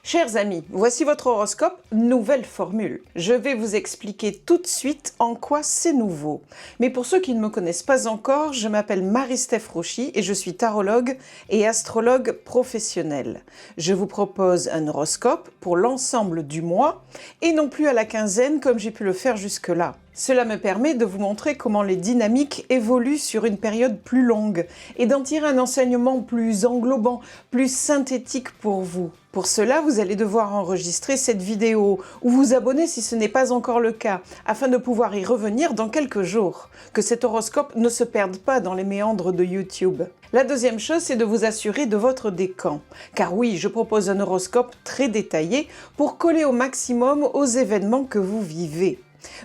Chers amis, voici votre horoscope, nouvelle formule. Je vais vous expliquer tout de suite en quoi c'est nouveau. Mais pour ceux qui ne me connaissent pas encore, je m'appelle Marie-Steph Rouchy et je suis tarologue et astrologue professionnelle. Je vous propose un horoscope pour l'ensemble du mois et non plus à la quinzaine comme j'ai pu le faire jusque-là. Cela me permet de vous montrer comment les dynamiques évoluent sur une période plus longue et d'en tirer un enseignement plus englobant, plus synthétique pour vous. Pour cela, vous allez devoir enregistrer cette vidéo ou vous abonner si ce n'est pas encore le cas, afin de pouvoir y revenir dans quelques jours. Que cet horoscope ne se perde pas dans les méandres de YouTube. La deuxième chose, c'est de vous assurer de votre décan. Car oui, je propose un horoscope très détaillé pour coller au maximum aux événements que vous vivez.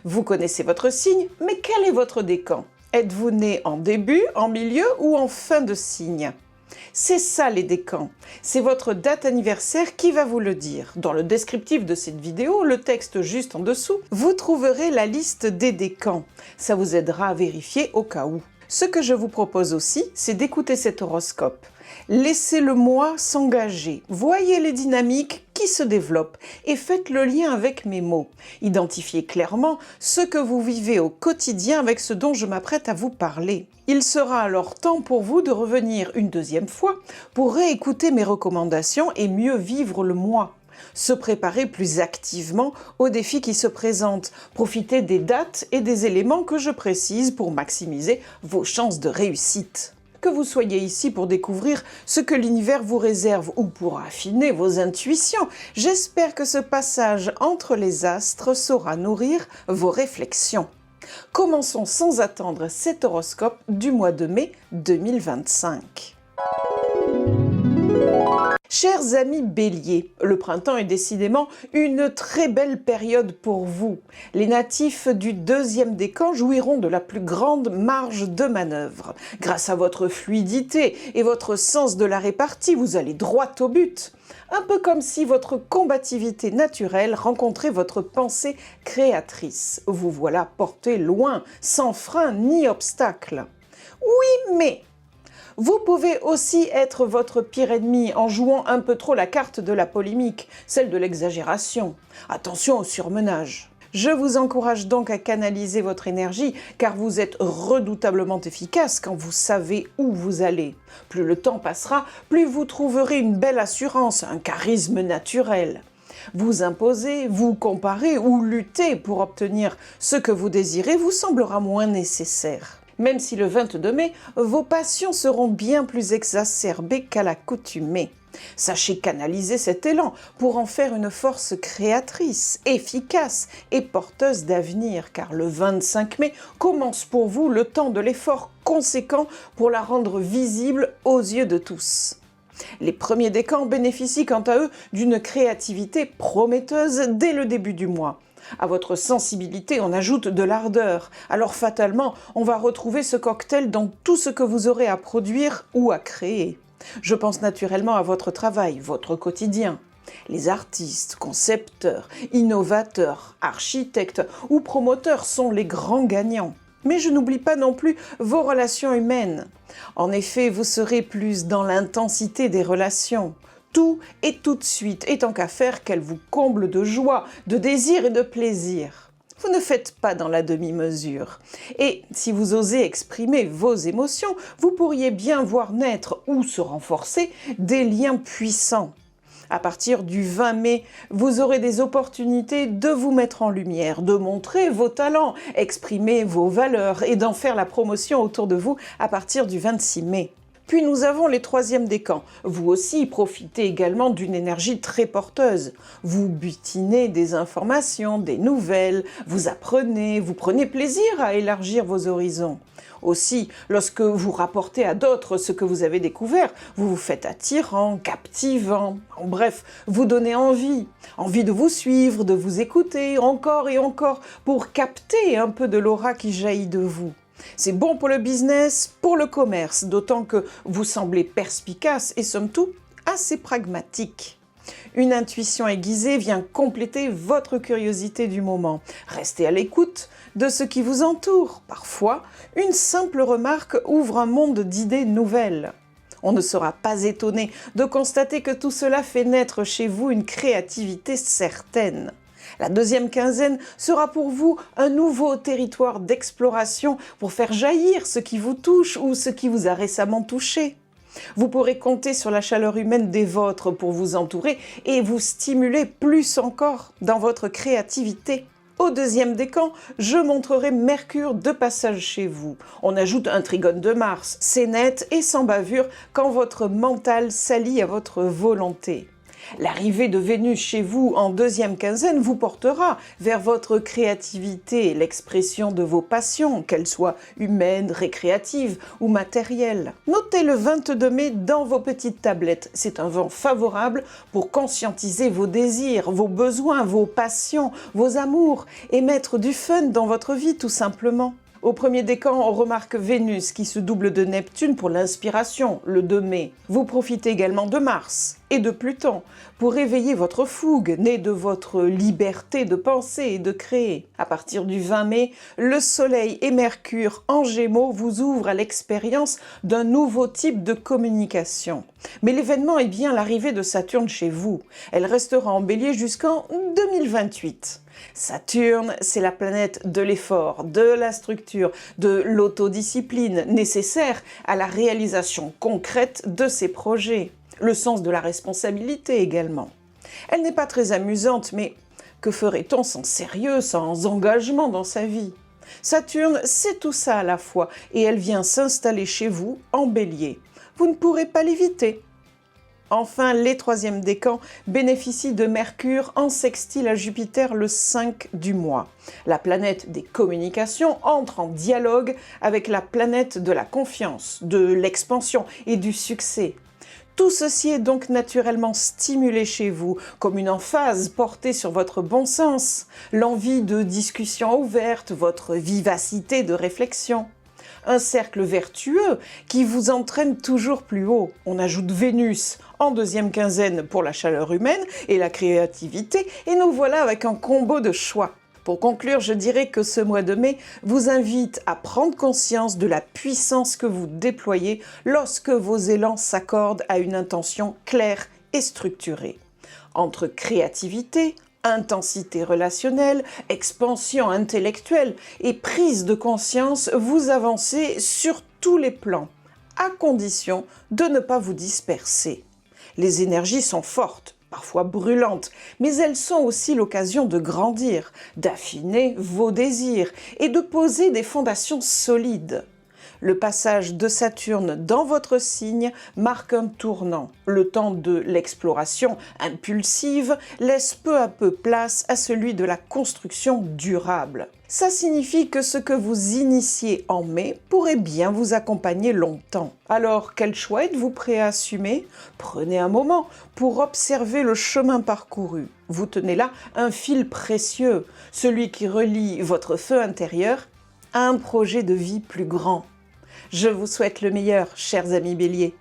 Vous connaissez votre signe, mais quel est votre décan? Êtes-vous né en début, en milieu ou en fin de signe? C'est ça les décans, c'est votre date anniversaire qui va vous le dire. Dans le descriptif de cette vidéo, le texte juste en dessous, vous trouverez la liste des décans. Ça vous aidera à vérifier au cas où. Ce que je vous propose aussi, c'est d'écouter cet horoscope. Laissez le moi s'engager, voyez les dynamiques qui se développent et faites le lien avec mes mots. Identifiez clairement ce que vous vivez au quotidien avec ce dont je m'apprête à vous parler. Il sera alors temps pour vous de revenir une deuxième fois pour réécouter mes recommandations et mieux vivre le mois. Se préparer plus activement aux défis qui se présentent. Profitez des dates et des éléments que je précise pour maximiser vos chances de réussite. Que vous soyez ici pour découvrir ce que l'univers vous réserve ou pour affiner vos intuitions, j'espère que ce passage entre les astres saura nourrir vos réflexions. Commençons sans attendre cet horoscope du mois de mai 2025. Chers amis Bélier, le printemps est décidément une très belle période pour vous. Les natifs du deuxième décan jouiront de la plus grande marge de manœuvre. Grâce à votre fluidité et votre sens de la répartie, vous allez droit au but. Un peu comme si votre combativité naturelle rencontrait votre pensée créatrice. Vous voilà porté loin, sans frein ni obstacle. Oui, mais vous pouvez aussi être votre pire ennemi en jouant un peu trop la carte de la polémique, celle de l'exagération. Attention au surmenage. Je vous encourage donc à canaliser votre énergie car vous êtes redoutablement efficace quand vous savez où vous allez. Plus le temps passera, plus vous trouverez une belle assurance, un charisme naturel. Vous imposer, vous comparer ou lutter pour obtenir ce que vous désirez vous semblera moins nécessaire. Même si le 22 mai, vos passions seront bien plus exacerbées qu'à l'accoutumée. Sachez canaliser cet élan pour en faire une force créatrice, efficace et porteuse d'avenir, car le 25 mai commence pour vous le temps de l'effort conséquent pour la rendre visible aux yeux de tous. Les premiers décans bénéficient quant à eux d'une créativité prometteuse dès le début du mois. À votre sensibilité, on ajoute de l'ardeur. Alors fatalement, on va retrouver ce cocktail dans tout ce que vous aurez à produire ou à créer. Je pense naturellement à votre travail, votre quotidien. Les artistes, concepteurs, innovateurs, architectes ou promoteurs sont les grands gagnants. Mais je n'oublie pas non plus vos relations humaines. En effet, vous serez plus dans l'intensité des relations. Tout et tout de suite, et tant qu'à faire qu'elle vous comble de joie, de désir et de plaisir. Vous ne faites pas dans la demi-mesure. Et si vous osez exprimer vos émotions, vous pourriez bien voir naître ou se renforcer des liens puissants. À partir du 20 mai, vous aurez des opportunités de vous mettre en lumière, de montrer vos talents, exprimer vos valeurs et d'en faire la promotion autour de vous à partir du 26 mai. Puis nous avons les troisièmes décans. Vous aussi profitez également d'une énergie très porteuse. Vous butinez des informations, des nouvelles, vous apprenez, vous prenez plaisir à élargir vos horizons. Aussi, lorsque vous rapportez à d'autres ce que vous avez découvert, vous vous faites attirant, captivant, en bref, vous donnez envie de vous suivre, de vous écouter encore et encore pour capter un peu de l'aura qui jaillit de vous. C'est bon pour le business, pour le commerce, d'autant que vous semblez perspicace et somme toute assez pragmatique. Une intuition aiguisée vient compléter votre curiosité du moment. Restez à l'écoute de ce qui vous entoure. Parfois, une simple remarque ouvre un monde d'idées nouvelles. On ne sera pas étonné de constater que tout cela fait naître chez vous une créativité certaine. La deuxième quinzaine sera pour vous un nouveau territoire d'exploration pour faire jaillir ce qui vous touche ou ce qui vous a récemment touché. Vous pourrez compter sur la chaleur humaine des vôtres pour vous entourer et vous stimuler plus encore dans votre créativité. Au deuxième décan, je montrerai Mercure de passage chez vous. On ajoute un trigone de Mars, c'est net et sans bavure quand votre mental s'allie à votre volonté. L'arrivée de Vénus chez vous en deuxième quinzaine vous portera vers votre créativité, l'expression de vos passions, qu'elles soient humaines, récréatives ou matérielles. Notez le 22 mai dans vos petites tablettes. C'est un vent favorable pour conscientiser vos désirs, vos besoins, vos passions, vos amours et mettre du fun dans votre vie tout simplement. Au premier décan, on remarque Vénus qui se double de Neptune pour l'inspiration, le 2 mai. Vous profitez également de Mars et de Pluton pour réveiller votre fougue, née de votre liberté de penser et de créer. À partir du 20 mai, le Soleil et Mercure en Gémeaux vous ouvrent à l'expérience d'un nouveau type de communication. Mais l'événement est bien l'arrivée de Saturne chez vous. Elle restera en Bélier jusqu'en 2028. Saturne, c'est la planète de l'effort, de la structure, de l'autodiscipline nécessaire à la réalisation concrète de ses projets. Le sens de la responsabilité également. Elle n'est pas très amusante, mais que ferait-on sans sérieux, sans engagement dans sa vie? Saturne, c'est tout ça à la fois, et elle vient s'installer chez vous en Bélier. Vous ne pourrez pas l'éviter. Enfin, les troisièmes décans bénéficient de Mercure en sextile à Jupiter le 5 du mois. La planète des communications entre en dialogue avec la planète de la confiance, de l'expansion et du succès. Tout ceci est donc naturellement stimulé chez vous, comme une emphase portée sur votre bon sens, l'envie de discussion ouverte, votre vivacité de réflexion. Un cercle vertueux qui vous entraîne toujours plus haut. On ajoute Vénus en deuxième quinzaine pour la chaleur humaine et la créativité, et nous voilà avec un combo de choix. Pour conclure, je dirais que ce mois de mai vous invite à prendre conscience de la puissance que vous déployez lorsque vos élans s'accordent à une intention claire et structurée. Entre créativité, intensité relationnelle, expansion intellectuelle et prise de conscience, vous avancez sur tous les plans, à condition de ne pas vous disperser. Les énergies sont fortes, parfois brûlantes, mais elles sont aussi l'occasion de grandir, d'affiner vos désirs et de poser des fondations solides. Le passage de Saturne dans votre signe marque un tournant. Le temps de l'exploration impulsive laisse peu à peu place à celui de la construction durable. Ça signifie que ce que vous initiez en mai pourrait bien vous accompagner longtemps. Alors, quel choix êtes-vous prêt à assumer? Prenez un moment pour observer le chemin parcouru. Vous tenez là un fil précieux, celui qui relie votre feu intérieur à un projet de vie plus grand. Je vous souhaite le meilleur, chers amis Bélier.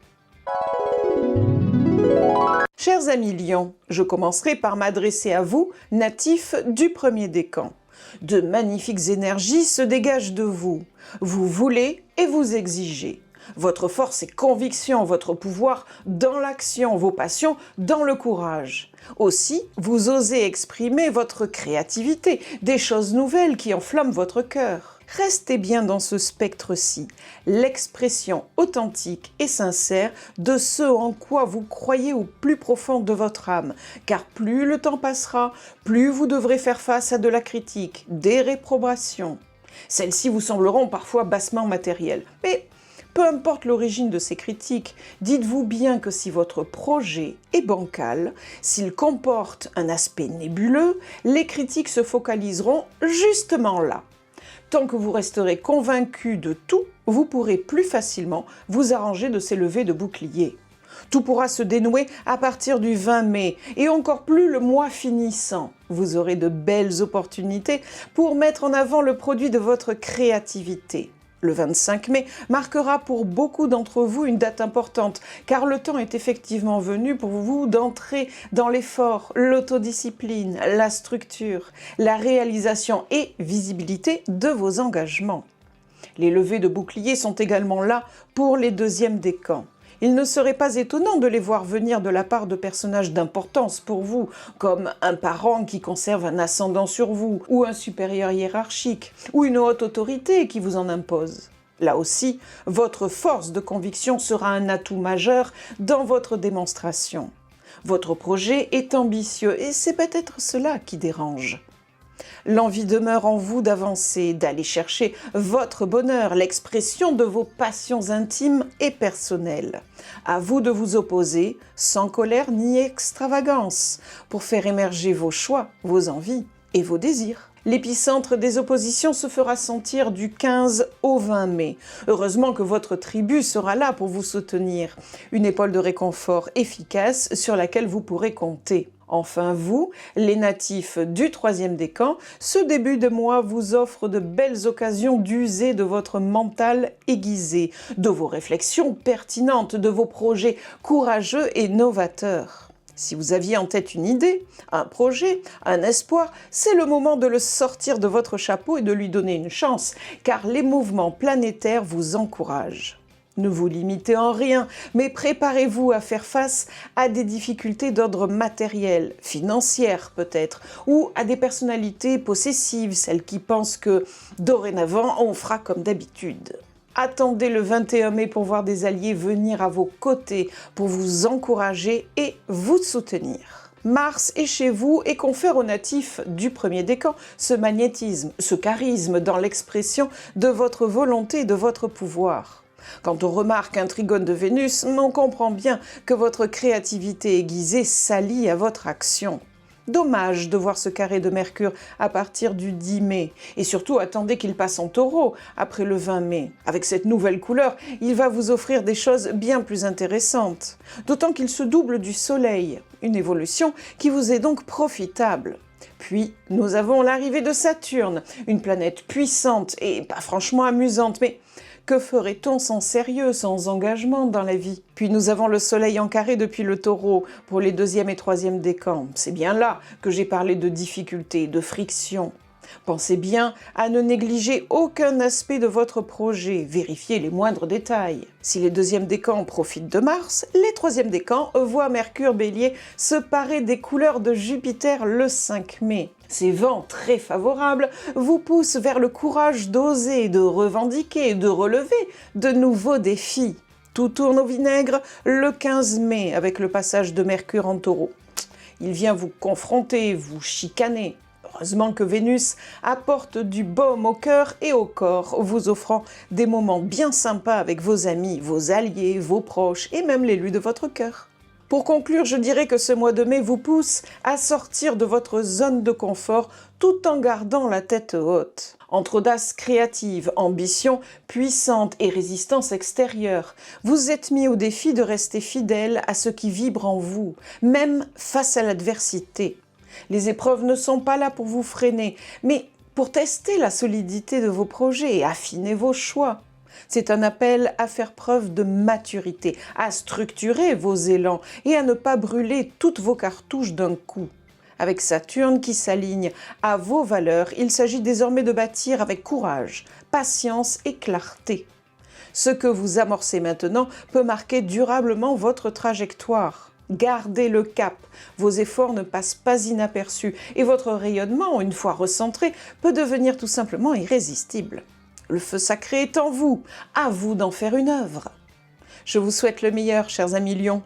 Chers amis Lion, je commencerai par m'adresser à vous, natifs du premier décan. De magnifiques énergies se dégagent de vous. Vous voulez et vous exigez. Votre force et conviction, votre pouvoir dans l'action, vos passions dans le courage. Aussi, vous osez exprimer votre créativité, des choses nouvelles qui enflamment votre cœur. Restez bien dans ce spectre-ci, l'expression authentique et sincère de ce en quoi vous croyez au plus profond de votre âme, car plus le temps passera, plus vous devrez faire face à de la critique, des réprobations. Celles-ci vous sembleront parfois bassement matérielles, mais peu importe l'origine de ces critiques, dites-vous bien que si votre projet est bancal, s'il comporte un aspect nébuleux, les critiques se focaliseront justement là. Tant que vous resterez convaincu de tout, vous pourrez plus facilement vous arranger de ces levées de bouclier. Tout pourra se dénouer à partir du 20 mai et encore plus le mois finissant. Vous aurez de belles opportunités pour mettre en avant le produit de votre créativité. Le 25 mai marquera pour beaucoup d'entre vous une date importante, car le temps est effectivement venu pour vous d'entrer dans l'effort, l'autodiscipline, la structure, la réalisation et visibilité de vos engagements. Les levées de bouclier sont également là pour les deuxièmes décans. Il ne serait pas étonnant de les voir venir de la part de personnages d'importance pour vous, comme un parent qui conserve un ascendant sur vous, ou un supérieur hiérarchique, ou une haute autorité qui vous en impose. Là aussi, votre force de conviction sera un atout majeur dans votre démonstration. Votre projet est ambitieux et c'est peut-être cela qui dérange. L'envie demeure en vous d'avancer, d'aller chercher votre bonheur, l'expression de vos passions intimes et personnelles. À vous de vous opposer, sans colère ni extravagance, pour faire émerger vos choix, vos envies et vos désirs. L'épicentre des oppositions se fera sentir du 15 au 20 mai. Heureusement que votre tribu sera là pour vous soutenir. Une épaule de réconfort efficace sur laquelle vous pourrez compter. Enfin vous, les natifs du 3e décan, ce début de mois vous offre de belles occasions d'user de votre mental aiguisé, de vos réflexions pertinentes, de vos projets courageux et novateurs. Si vous aviez en tête une idée, un projet, un espoir, c'est le moment de le sortir de votre chapeau et de lui donner une chance, car les mouvements planétaires vous encouragent. Ne vous limitez en rien, mais préparez-vous à faire face à des difficultés d'ordre matériel, financière peut-être, ou à des personnalités possessives, celles qui pensent que dorénavant on fera comme d'habitude. Attendez le 21 mai pour voir des alliés venir à vos côtés, pour vous encourager et vous soutenir. Mars est chez vous et confère aux natifs du 1er décan ce magnétisme, ce charisme dans l'expression de votre volonté et de votre pouvoir. Quand on remarque un trigone de Vénus, on comprend bien que votre créativité aiguisée s'allie à votre action. Dommage de voir ce carré de Mercure à partir du 10 mai. Et surtout, attendez qu'il passe en Taureau après le 20 mai. Avec cette nouvelle couleur, il va vous offrir des choses bien plus intéressantes. D'autant qu'il se double du Soleil, une évolution qui vous est donc profitable. Puis, nous avons l'arrivée de Saturne, une planète puissante et pas franchement amusante, mais que ferait-on sans sérieux, sans engagement dans la vie? Puis nous avons le Soleil en carré depuis le Taureau pour les 2e et 3e décans. C'est bien là que j'ai parlé de difficultés, de frictions. Pensez bien à ne négliger aucun aspect de votre projet, vérifiez les moindres détails. Si les 2e décans profitent de Mars, les 3e décans voient Mercure Bélier se parer des couleurs de Jupiter le 5 mai. Ces vents très favorables vous poussent vers le courage d'oser, de revendiquer, de relever de nouveaux défis. Tout tourne au vinaigre le 15 mai avec le passage de Mercure en Taureau. Il vient vous confronter, vous chicaner. Heureusement que Vénus apporte du baume au cœur et au corps, vous offrant des moments bien sympas avec vos amis, vos alliés, vos proches et même l'élu de votre cœur. Pour conclure, je dirais que ce mois de mai vous pousse à sortir de votre zone de confort tout en gardant la tête haute. Entre audace créative, ambition puissante et résistance extérieure, vous êtes mis au défi de rester fidèle à ce qui vibre en vous, même face à l'adversité. Les épreuves ne sont pas là pour vous freiner, mais pour tester la solidité de vos projets et affiner vos choix. C'est un appel à faire preuve de maturité, à structurer vos élans et à ne pas brûler toutes vos cartouches d'un coup. Avec Saturne qui s'aligne à vos valeurs, il s'agit désormais de bâtir avec courage, patience et clarté. Ce que vous amorcez maintenant peut marquer durablement votre trajectoire. Gardez le cap, vos efforts ne passent pas inaperçus et votre rayonnement, une fois recentré, peut devenir tout simplement irrésistible. Le feu sacré est en vous, à vous d'en faire une œuvre. Je vous souhaite le meilleur, chers amis Lions.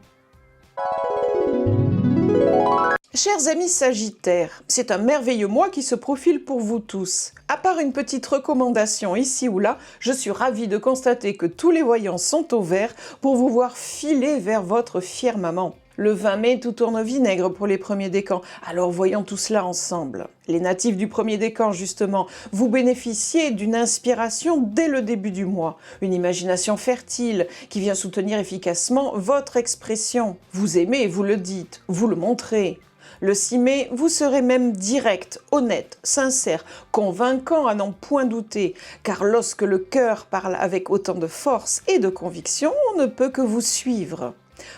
Chers amis Sagittaires, c'est un merveilleux mois qui se profile pour vous tous. À part une petite recommandation ici ou là, je suis ravie de constater que tous les voyants sont au vert pour vous voir filer vers votre firmament. Le 20 mai, tout tourne au vinaigre pour les 1er décans, alors voyons tout cela ensemble. Les natifs du 1er décan, justement, vous bénéficiez d'une inspiration dès le début du mois, une imagination fertile qui vient soutenir efficacement votre expression. Vous aimez, vous le dites, vous le montrez. Le 6 mai, vous serez même direct, honnête, sincère, convaincant à n'en point douter, car lorsque le cœur parle avec autant de force et de conviction, on ne peut que vous suivre.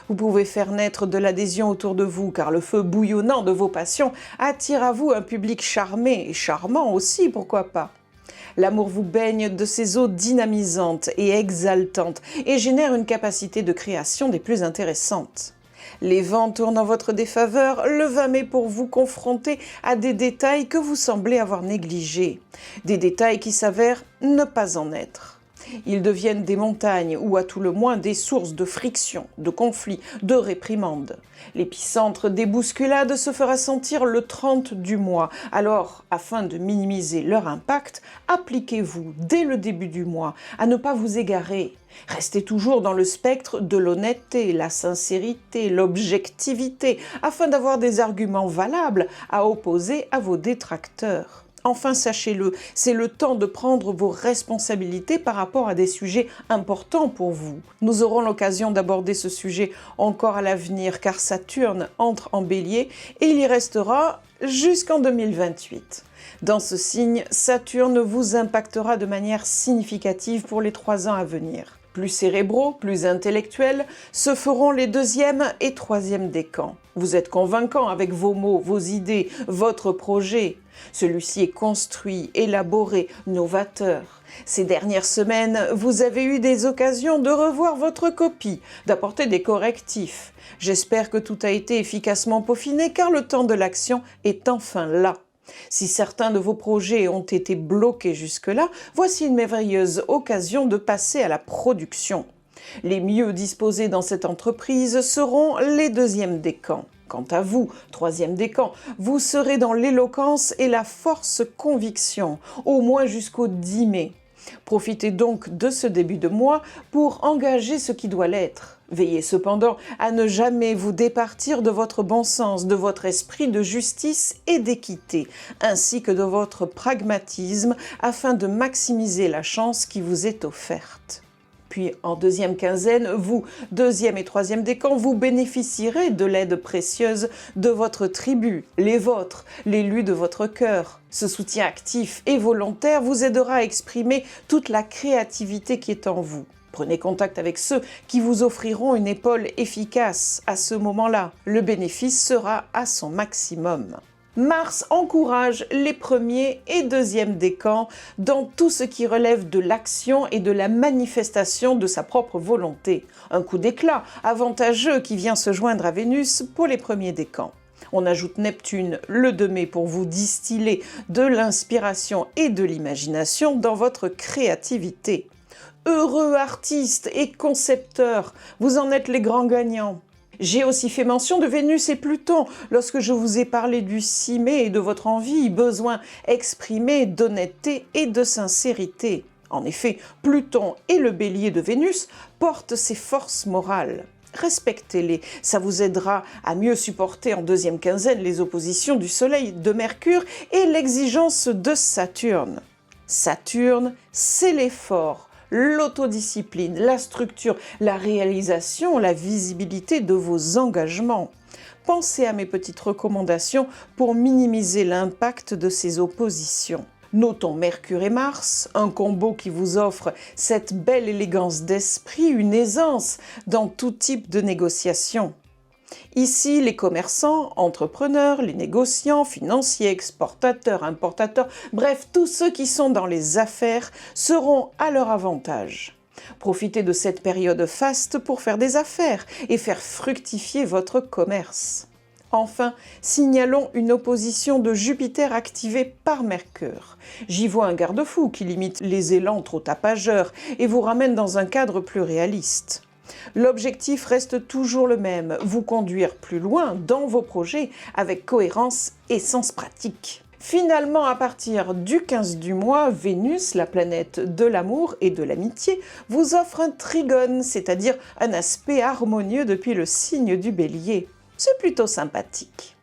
Vous pouvez faire naître de l'adhésion autour de vous, car le feu bouillonnant de vos passions attire à vous un public charmé et charmant aussi, pourquoi pas. L'amour vous baigne de ces eaux dynamisantes et exaltantes et génère une capacité de création des plus intéressantes. Les vents tournent en votre défaveur, le 20 mai pour vous confronter à des détails que vous semblez avoir négligés, des détails qui s'avèrent ne pas en être. Ils deviennent des montagnes ou à tout le moins des sources de friction, de conflits, de réprimandes. L'épicentre des bousculades se fera sentir le 30 du mois. Alors, afin de minimiser leur impact, appliquez-vous dès le début du mois à ne pas vous égarer. Restez toujours dans le spectre de l'honnêteté, la sincérité, l'objectivité, afin d'avoir des arguments valables à opposer à vos détracteurs. Enfin, sachez-le, c'est le temps de prendre vos responsabilités par rapport à des sujets importants pour vous. Nous aurons l'occasion d'aborder ce sujet encore à l'avenir car Saturne entre en Bélier et il y restera jusqu'en 2028. Dans ce signe, Saturne vous impactera de manière significative pour les 3 ans à venir. Plus cérébraux, plus intellectuels, se feront les 2e et 3e décans. Vous êtes convaincant avec vos mots, vos idées, votre projet. Celui-ci est construit, élaboré, novateur. Ces dernières semaines, vous avez eu des occasions de revoir votre copie, d'apporter des correctifs. J'espère que tout a été efficacement peaufiné car le temps de l'action est enfin là. Si certains de vos projets ont été bloqués jusque-là, voici une merveilleuse occasion de passer à la production. Les mieux disposés dans cette entreprise seront les 2e décans. Quant à vous, 3e décan, vous serez dans l'éloquence et la force conviction, au moins jusqu'au 10 mai. Profitez donc de ce début de mois pour engager ce qui doit l'être. Veillez cependant à ne jamais vous départir de votre bon sens, de votre esprit de justice et d'équité, ainsi que de votre pragmatisme afin de maximiser la chance qui vous est offerte. Puis en 2e quinzaine, vous, 2e et 3e décan, vous bénéficierez de l'aide précieuse de votre tribu, les vôtres, l'élu de votre cœur. Ce soutien actif et volontaire vous aidera à exprimer toute la créativité qui est en vous. Prenez contact avec ceux qui vous offriront une épaule efficace à ce moment-là. Le bénéfice sera à son maximum. Mars encourage les 1er et 2e décans dans tout ce qui relève de l'action et de la manifestation de sa propre volonté. Un coup d'éclat avantageux qui vient se joindre à Vénus pour les 1er décans. On ajoute Neptune le 2 mai pour vous distiller de l'inspiration et de l'imagination dans votre créativité. Heureux artistes et concepteurs, vous en êtes les grands gagnants. J'ai aussi fait mention de Vénus et Pluton lorsque je vous ai parlé du 6 mai et de votre envie, besoin exprimé d'honnêteté et de sincérité. En effet, Pluton et le bélier de Vénus portent ces forces morales. Respectez-les, ça vous aidera à mieux supporter en 2e quinzaine les oppositions du Soleil, de Mercure et l'exigence de Saturne. Saturne, c'est l'effort, l'autodiscipline, la structure, la réalisation, la visibilité de vos engagements. Pensez à mes petites recommandations pour minimiser l'impact de ces oppositions. Notons Mercure et Mars, un combo qui vous offre cette belle élégance d'esprit, une aisance dans tout type de négociation. Ici, les commerçants, entrepreneurs, les négociants, financiers, exportateurs, importateurs, bref, tous ceux qui sont dans les affaires seront à leur avantage. Profitez de cette période faste pour faire des affaires et faire fructifier votre commerce. Enfin, signalons une opposition de Jupiter activée par Mercure. J'y vois un garde-fou qui limite les élans trop tapageurs et vous ramène dans un cadre plus réaliste. L'objectif reste toujours le même, vous conduire plus loin dans vos projets avec cohérence et sens pratique. Finalement, à partir du 15 du mois, Vénus, la planète de l'amour et de l'amitié, vous offre un trigone, c'est-à-dire un aspect harmonieux depuis le signe du Bélier. C'est plutôt sympathique.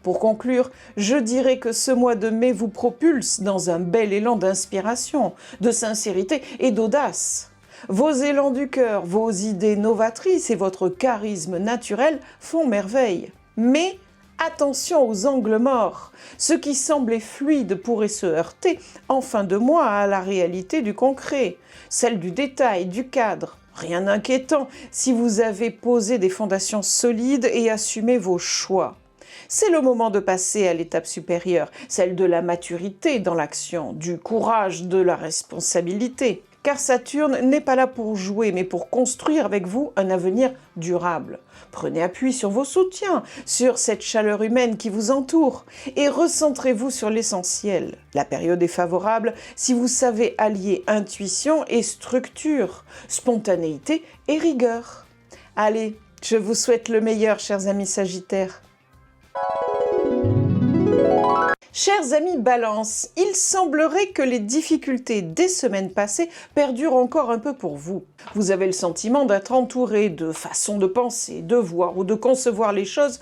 Pour conclure, je dirais que ce mois de mai vous propulse dans un bel élan d'inspiration, de sincérité et d'audace. Vos élans du cœur, vos idées novatrices et votre charisme naturel font merveille. Mais attention aux angles morts. Ce qui semblait fluide pourrait se heurter en fin de mois à la réalité du concret, celle du détail, du cadre. Rien d'inquiétant si vous avez posé des fondations solides et assumé vos choix. C'est le moment de passer à l'étape supérieure, celle de la maturité dans l'action, du courage, de la responsabilité. Car Saturne n'est pas là pour jouer, mais pour construire avec vous un avenir durable. Prenez appui sur vos soutiens, sur cette chaleur humaine qui vous entoure, et recentrez-vous sur l'essentiel. La période est favorable si vous savez allier intuition et structure, spontanéité et rigueur. Allez, je vous souhaite le meilleur, chers amis Sagittaires. Chers amis Balance, il semblerait que les difficultés des semaines passées perdurent encore un peu pour vous. Vous avez le sentiment d'être entouré de façons de penser, de voir ou de concevoir les choses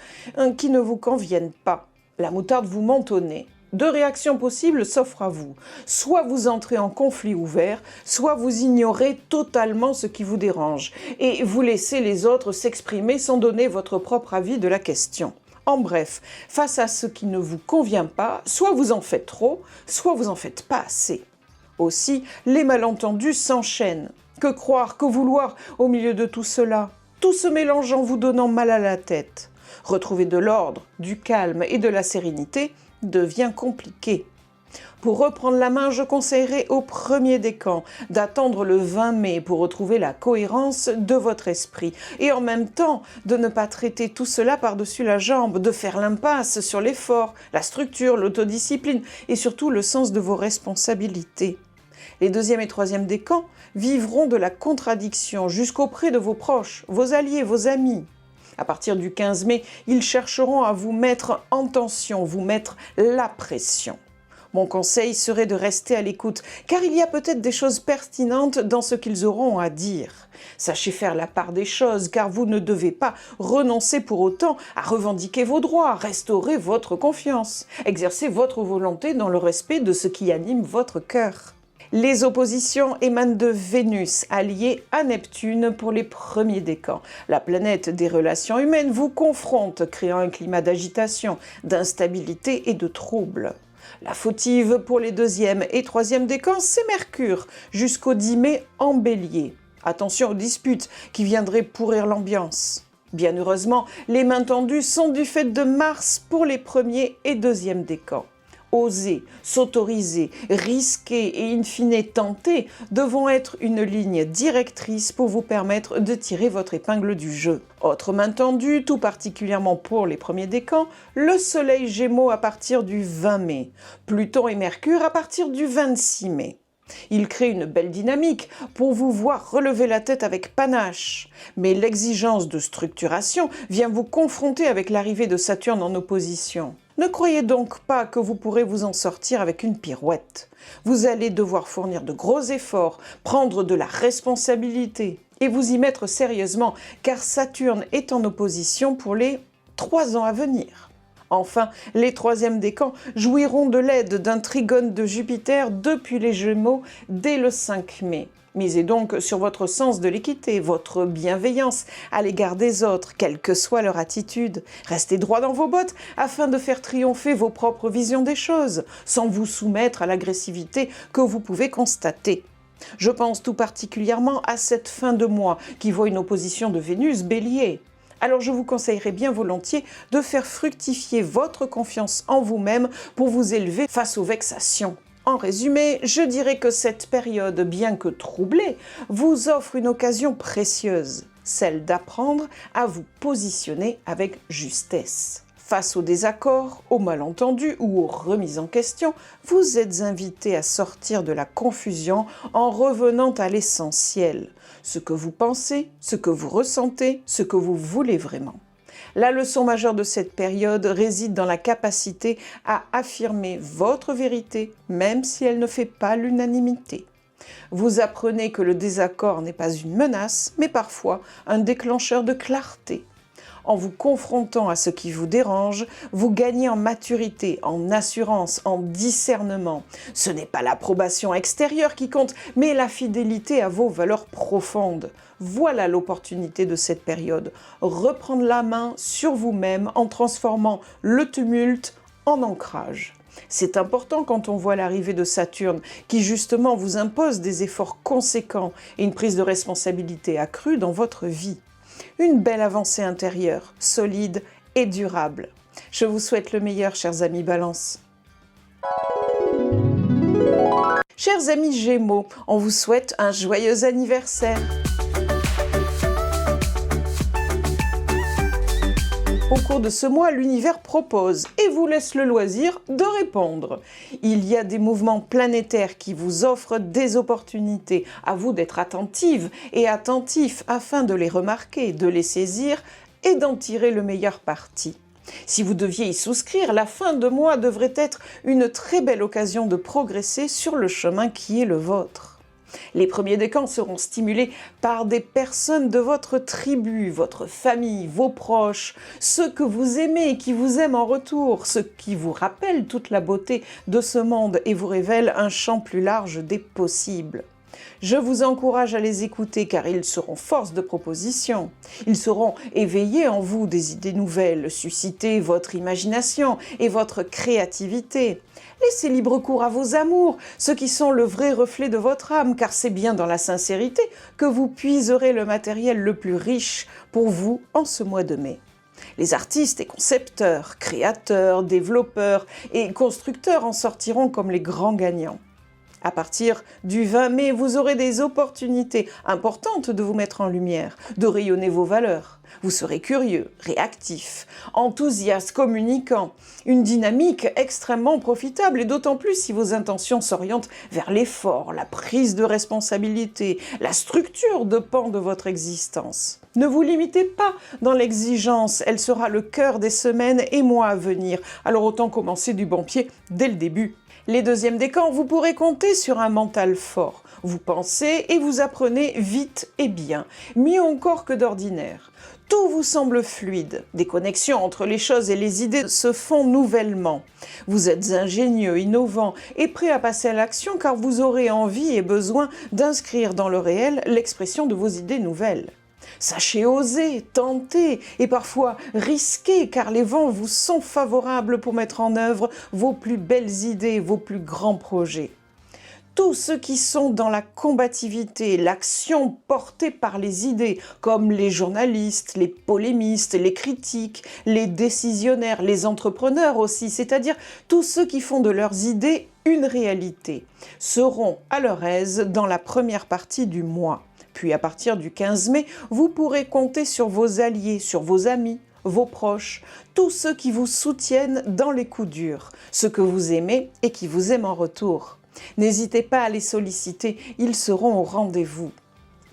qui ne vous conviennent pas. La moutarde vous monte au nez. Deux réactions possibles s'offrent à vous. Soit vous entrez en conflit ouvert, soit vous ignorez totalement ce qui vous dérange et vous laissez les autres s'exprimer sans donner votre propre avis de la question. En bref, face à ce qui ne vous convient pas, soit vous en faites trop, soit vous en faites pas assez. Aussi, les malentendus s'enchaînent. Que croire, que vouloir au milieu de tout cela? Tout se mélange en vous donnant mal à la tête. Retrouver de l'ordre, du calme et de la sérénité devient compliqué. Pour reprendre la main, je conseillerais au premier décan d'attendre le 20 mai pour retrouver la cohérence de votre esprit et en même temps de ne pas traiter tout cela par-dessus la jambe, de faire l'impasse sur l'effort, la structure, l'autodiscipline et surtout le sens de vos responsabilités. Les deuxième et troisième décans vivront de la contradiction jusqu'auprès de vos proches, vos alliés, vos amis. À partir du 15 mai, ils chercheront à vous mettre en tension, vous mettre la pression. Mon conseil serait de rester à l'écoute, car il y a peut-être des choses pertinentes dans ce qu'ils auront à dire. Sachez faire la part des choses, car vous ne devez pas renoncer pour autant à revendiquer vos droits, restaurer votre confiance, exercer votre volonté dans le respect de ce qui anime votre cœur. Les oppositions émanent de Vénus, alliée à Neptune pour les premiers décans. La planète des relations humaines vous confronte, créant un climat d'agitation, d'instabilité et de trouble. La fautive pour les deuxième et troisième décans, c'est Mercure, jusqu'au 10 mai en Bélier. Attention aux disputes qui viendraient pourrir l'ambiance. Bien heureusement, les mains tendues sont du fait de Mars pour les premiers et deuxième décans. Oser, s'autoriser, risquer et in fine tenter devront être une ligne directrice pour vous permettre de tirer votre épingle du jeu. Autre main tendue, tout particulièrement pour les premiers décans, le Soleil Gémeaux à partir du 20 mai, Pluton et Mercure à partir du 26 mai. Il crée une belle dynamique pour vous voir relever la tête avec panache. Mais l'exigence de structuration vient vous confronter avec l'arrivée de Saturne en opposition. Ne croyez donc pas que vous pourrez vous en sortir avec une pirouette. Vous allez devoir fournir de gros efforts, prendre de la responsabilité et vous y mettre sérieusement, car Saturne est en opposition pour les 3 ans à venir. Enfin, les troisièmes décans jouiront de l'aide d'un trigone de Jupiter depuis les Gémeaux dès le 5 mai. Misez donc sur votre sens de l'équité, votre bienveillance à l'égard des autres, quelle que soit leur attitude. Restez droit dans vos bottes afin de faire triompher vos propres visions des choses, sans vous soumettre à l'agressivité que vous pouvez constater. Je pense tout particulièrement à cette fin de mois qui voit une opposition de Vénus Bélier. Alors je vous conseillerais bien volontiers de faire fructifier votre confiance en vous-même pour vous élever face aux vexations. En résumé, je dirais que cette période, bien que troublée, vous offre une occasion précieuse, celle d'apprendre à vous positionner avec justesse. Face aux désaccords, aux malentendus ou aux remises en question, vous êtes invité à sortir de la confusion en revenant à l'essentiel, ce que vous pensez, ce que vous ressentez, ce que vous voulez vraiment. La leçon majeure de cette période réside dans la capacité à affirmer votre vérité, même si elle ne fait pas l'unanimité. Vous apprenez que le désaccord n'est pas une menace, mais parfois un déclencheur de clarté. En vous confrontant à ce qui vous dérange, vous gagnez en maturité, en assurance, en discernement. Ce n'est pas l'approbation extérieure qui compte, mais la fidélité à vos valeurs profondes. Voilà l'opportunité de cette période. Reprendre la main sur vous-même en transformant le tumulte en ancrage. C'est important quand on voit l'arrivée de Saturne, qui justement vous impose des efforts conséquents et une prise de responsabilité accrue dans votre vie. Une belle avancée intérieure, solide et durable. Je vous souhaite le meilleur, chers amis Balance. Chers amis Gémeaux, on vous souhaite un joyeux anniversaire. Au cours de ce mois, l'univers propose et vous laisse le loisir de répondre. Il y a des mouvements planétaires qui vous offrent des opportunités. À vous d'être attentive et attentif afin de les remarquer, de les saisir et d'en tirer le meilleur parti. Si vous deviez y souscrire, la fin de mois devrait être une très belle occasion de progresser sur le chemin qui est le vôtre. Les premiers décans seront stimulés par des personnes de votre tribu, votre famille, vos proches, ceux que vous aimez et qui vous aiment en retour, ceux qui vous rappellent toute la beauté de ce monde et vous révèlent un champ plus large des possibles. Je vous encourage à les écouter car ils seront force de proposition. Ils sauront éveiller en vous des idées nouvelles, susciter votre imagination et votre créativité. Laissez libre cours à vos amours, ceux qui sont le vrai reflet de votre âme, car c'est bien dans la sincérité que vous puiserez le matériel le plus riche pour vous en ce mois de mai. Les artistes et concepteurs, créateurs, développeurs et constructeurs en sortiront comme les grands gagnants. À partir du 20 mai, vous aurez des opportunités importantes de vous mettre en lumière, de rayonner vos valeurs. Vous serez curieux, réactif, enthousiaste, communicant. Une dynamique extrêmement profitable et d'autant plus si vos intentions s'orientent vers l'effort, la prise de responsabilité, la structure de pans de votre existence. Ne vous limitez pas dans l'exigence, elle sera le cœur des semaines et mois à venir. Alors autant commencer du bon pied dès le début. Les deuxièmes décans, vous pourrez compter sur un mental fort. Vous pensez et vous apprenez vite et bien, mieux encore que d'ordinaire. Tout vous semble fluide. Des connexions entre les choses et les idées se font nouvellement. Vous êtes ingénieux, innovant et prêt à passer à l'action car vous aurez envie et besoin d'inscrire dans le réel l'expression de vos idées nouvelles. Sachez oser, tenter et parfois risquer car les vents vous sont favorables pour mettre en œuvre vos plus belles idées, vos plus grands projets. Tous ceux qui sont dans la combativité, l'action portée par les idées, comme les journalistes, les polémistes, les critiques, les décisionnaires, les entrepreneurs aussi, c'est-à-dire tous ceux qui font de leurs idées une réalité, seront à leur aise dans la première partie du mois. Puis à partir du 15 mai, vous pourrez compter sur vos alliés, sur vos amis, vos proches, tous ceux qui vous soutiennent dans les coups durs, ceux que vous aimez et qui vous aiment en retour. N'hésitez pas à les solliciter, ils seront au rendez-vous.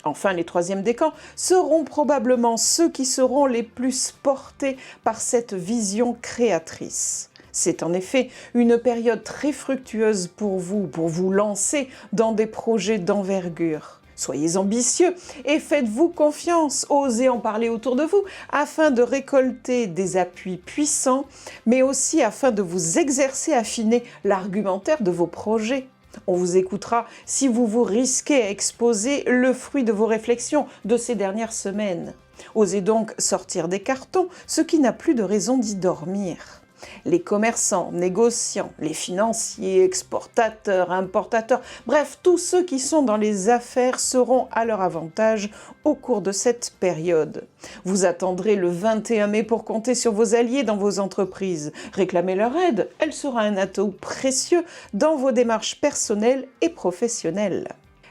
Enfin, les troisièmes décans seront probablement ceux qui seront les plus portés par cette vision créatrice. C'est en effet une période très fructueuse pour vous lancer dans des projets d'envergure. Soyez ambitieux et faites-vous confiance, osez en parler autour de vous afin de récolter des appuis puissants, mais aussi afin de vous exercer à affiner l'argumentaire de vos projets. On vous écoutera si vous vous risquez à exposer le fruit de vos réflexions de ces dernières semaines. Osez donc sortir des cartons, ce qui n'a plus de raison d'y dormir. Les commerçants, négociants, les financiers, exportateurs, importateurs, bref, tous ceux qui sont dans les affaires seront à leur avantage au cours de cette période. Vous attendrez le 21 mai pour compter sur vos alliés dans vos entreprises. Réclamez leur aide, elle sera un atout précieux dans vos démarches personnelles et professionnelles.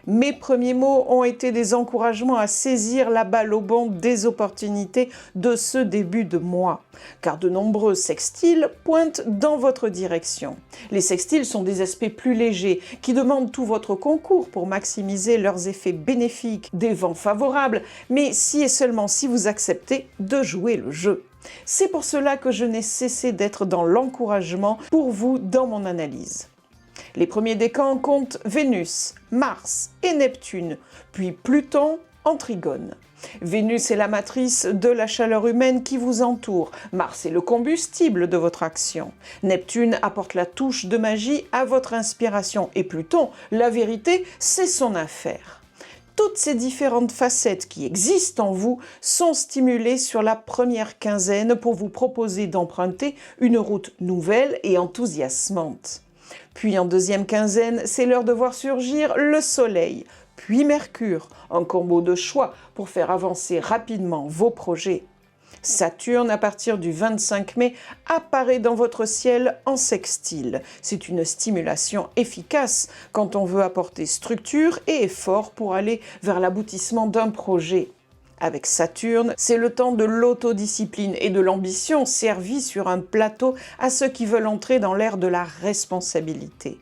Mes premiers mots ont été des encouragements à saisir la balle au bond des opportunités de ce début de mois, car de nombreux sextiles pointent dans votre direction. Les sextiles sont des aspects plus légers, qui demandent tout votre concours pour maximiser leurs effets bénéfiques, des vents favorables, mais si et seulement si vous acceptez de jouer le jeu. C'est pour cela que je n'ai cessé d'être dans l'encouragement pour vous dans mon analyse. Les premiers décans comptent Vénus, Mars et Neptune, puis Pluton en trigone. Vénus est la matrice de la chaleur humaine qui vous entoure, Mars est le combustible de votre action, Neptune apporte la touche de magie à votre inspiration et Pluton, la vérité, c'est son affaire. Toutes ces différentes facettes qui existent en vous sont stimulées sur la première quinzaine pour vous proposer d'emprunter une route nouvelle et enthousiasmante. Puis en deuxième quinzaine, c'est l'heure de voir surgir le Soleil, puis Mercure, un combo de choix pour faire avancer rapidement vos projets. Saturne, à partir du 25 mai, apparaît dans votre ciel en sextile. C'est une stimulation efficace quand on veut apporter structure et effort pour aller vers l'aboutissement d'un projet. Avec Saturne, c'est le temps de l'autodiscipline et de l'ambition servi sur un plateau à ceux qui veulent entrer dans l'ère de la responsabilité.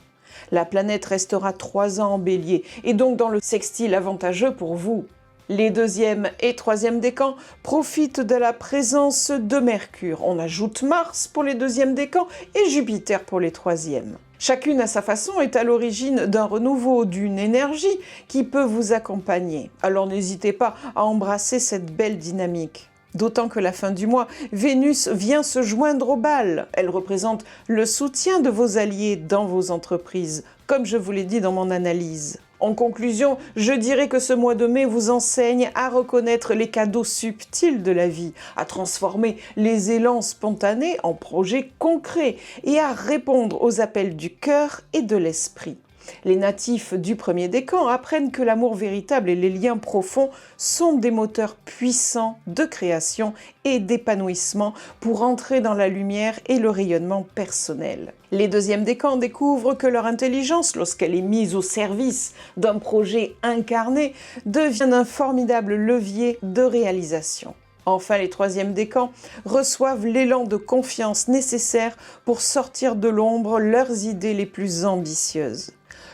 La planète restera 3 ans en Bélier et donc dans le sextile avantageux pour vous. Les deuxième et troisième décans profitent de la présence de Mercure. On ajoute Mars pour les deuxièmes décans et Jupiter pour les troisièmes. Chacune à sa façon est à l'origine d'un renouveau, d'une énergie qui peut vous accompagner. Alors n'hésitez pas à embrasser cette belle dynamique. D'autant que la fin du mois, Vénus vient se joindre au bal. Elle représente le soutien de vos alliés dans vos entreprises, comme je vous l'ai dit dans mon analyse. En conclusion, je dirais que ce mois de mai vous enseigne à reconnaître les cadeaux subtils de la vie, à transformer les élans spontanés en projets concrets et à répondre aux appels du cœur et de l'esprit. Les natifs du premier décan apprennent que l'amour véritable et les liens profonds sont des moteurs puissants de création et d'épanouissement pour entrer dans la lumière et le rayonnement personnel. Les deuxièmes décans découvrent que leur intelligence, lorsqu'elle est mise au service d'un projet incarné, devient un formidable levier de réalisation. Enfin, les troisièmes décans reçoivent l'élan de confiance nécessaire pour sortir de l'ombre leurs idées les plus ambitieuses.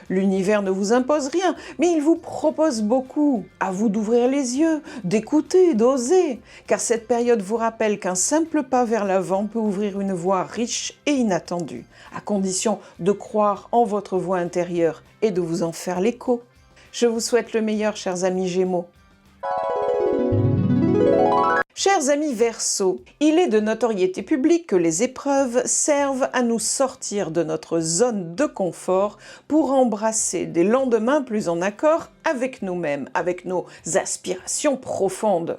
L'univers ne vous impose rien, mais il vous propose beaucoup. À vous d'ouvrir les yeux, d'écouter, d'oser, car cette période vous rappelle qu'un simple pas vers l'avant peut ouvrir une voie riche et inattendue, à condition de croire en votre voix intérieure et de vous en faire l'écho. Je vous souhaite le meilleur, chers amis Gémeaux. Chers amis Verseaux, il est de notoriété publique que les épreuves servent à nous sortir de notre zone de confort pour embrasser des lendemains plus en accord avec nous-mêmes, avec nos aspirations profondes.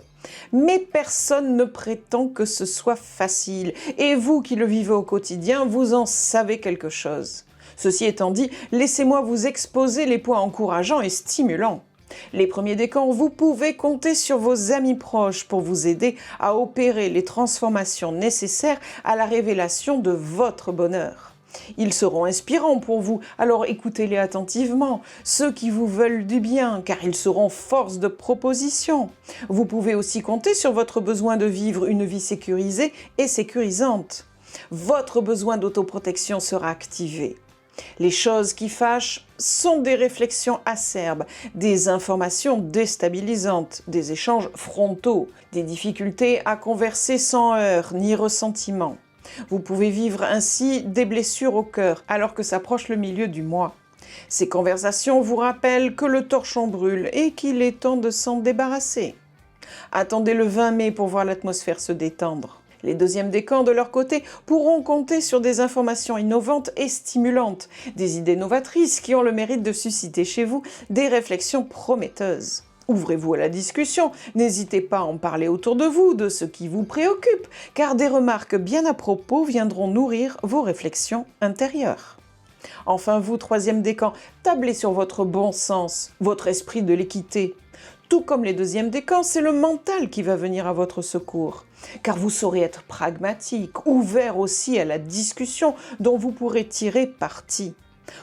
Mais personne ne prétend que ce soit facile, et vous qui le vivez au quotidien, vous en savez quelque chose. Ceci étant dit, laissez-moi vous exposer les points encourageants et stimulants. Les premiers décans, vous pouvez compter sur vos amis proches pour vous aider à opérer les transformations nécessaires à la révélation de votre bonheur. Ils seront inspirants pour vous, alors écoutez-les attentivement, ceux qui vous veulent du bien, car ils seront force de proposition. Vous pouvez aussi compter sur votre besoin de vivre une vie sécurisée et sécurisante. Votre besoin d'autoprotection sera activé. Les choses qui fâchent sont des réflexions acerbes, des informations déstabilisantes, des échanges frontaux, des difficultés à converser sans heurts ni ressentiment. Vous pouvez vivre ainsi des blessures au cœur alors que s'approche le milieu du mois. Ces conversations vous rappellent que le torchon brûle et qu'il est temps de s'en débarrasser. Attendez le 20 mai pour voir l'atmosphère se détendre. Les deuxièmes décans, de leur côté, pourront compter sur des informations innovantes et stimulantes, des idées novatrices qui ont le mérite de susciter chez vous des réflexions prometteuses. Ouvrez-vous à la discussion, n'hésitez pas à en parler autour de vous, de ce qui vous préoccupe, car des remarques bien à propos viendront nourrir vos réflexions intérieures. Enfin vous, troisième décan, tablez sur votre bon sens, votre esprit de l'équité. Tout comme les deuxièmes décans, c'est le mental qui va venir à votre secours, car vous saurez être pragmatique, ouvert aussi à la discussion dont vous pourrez tirer parti.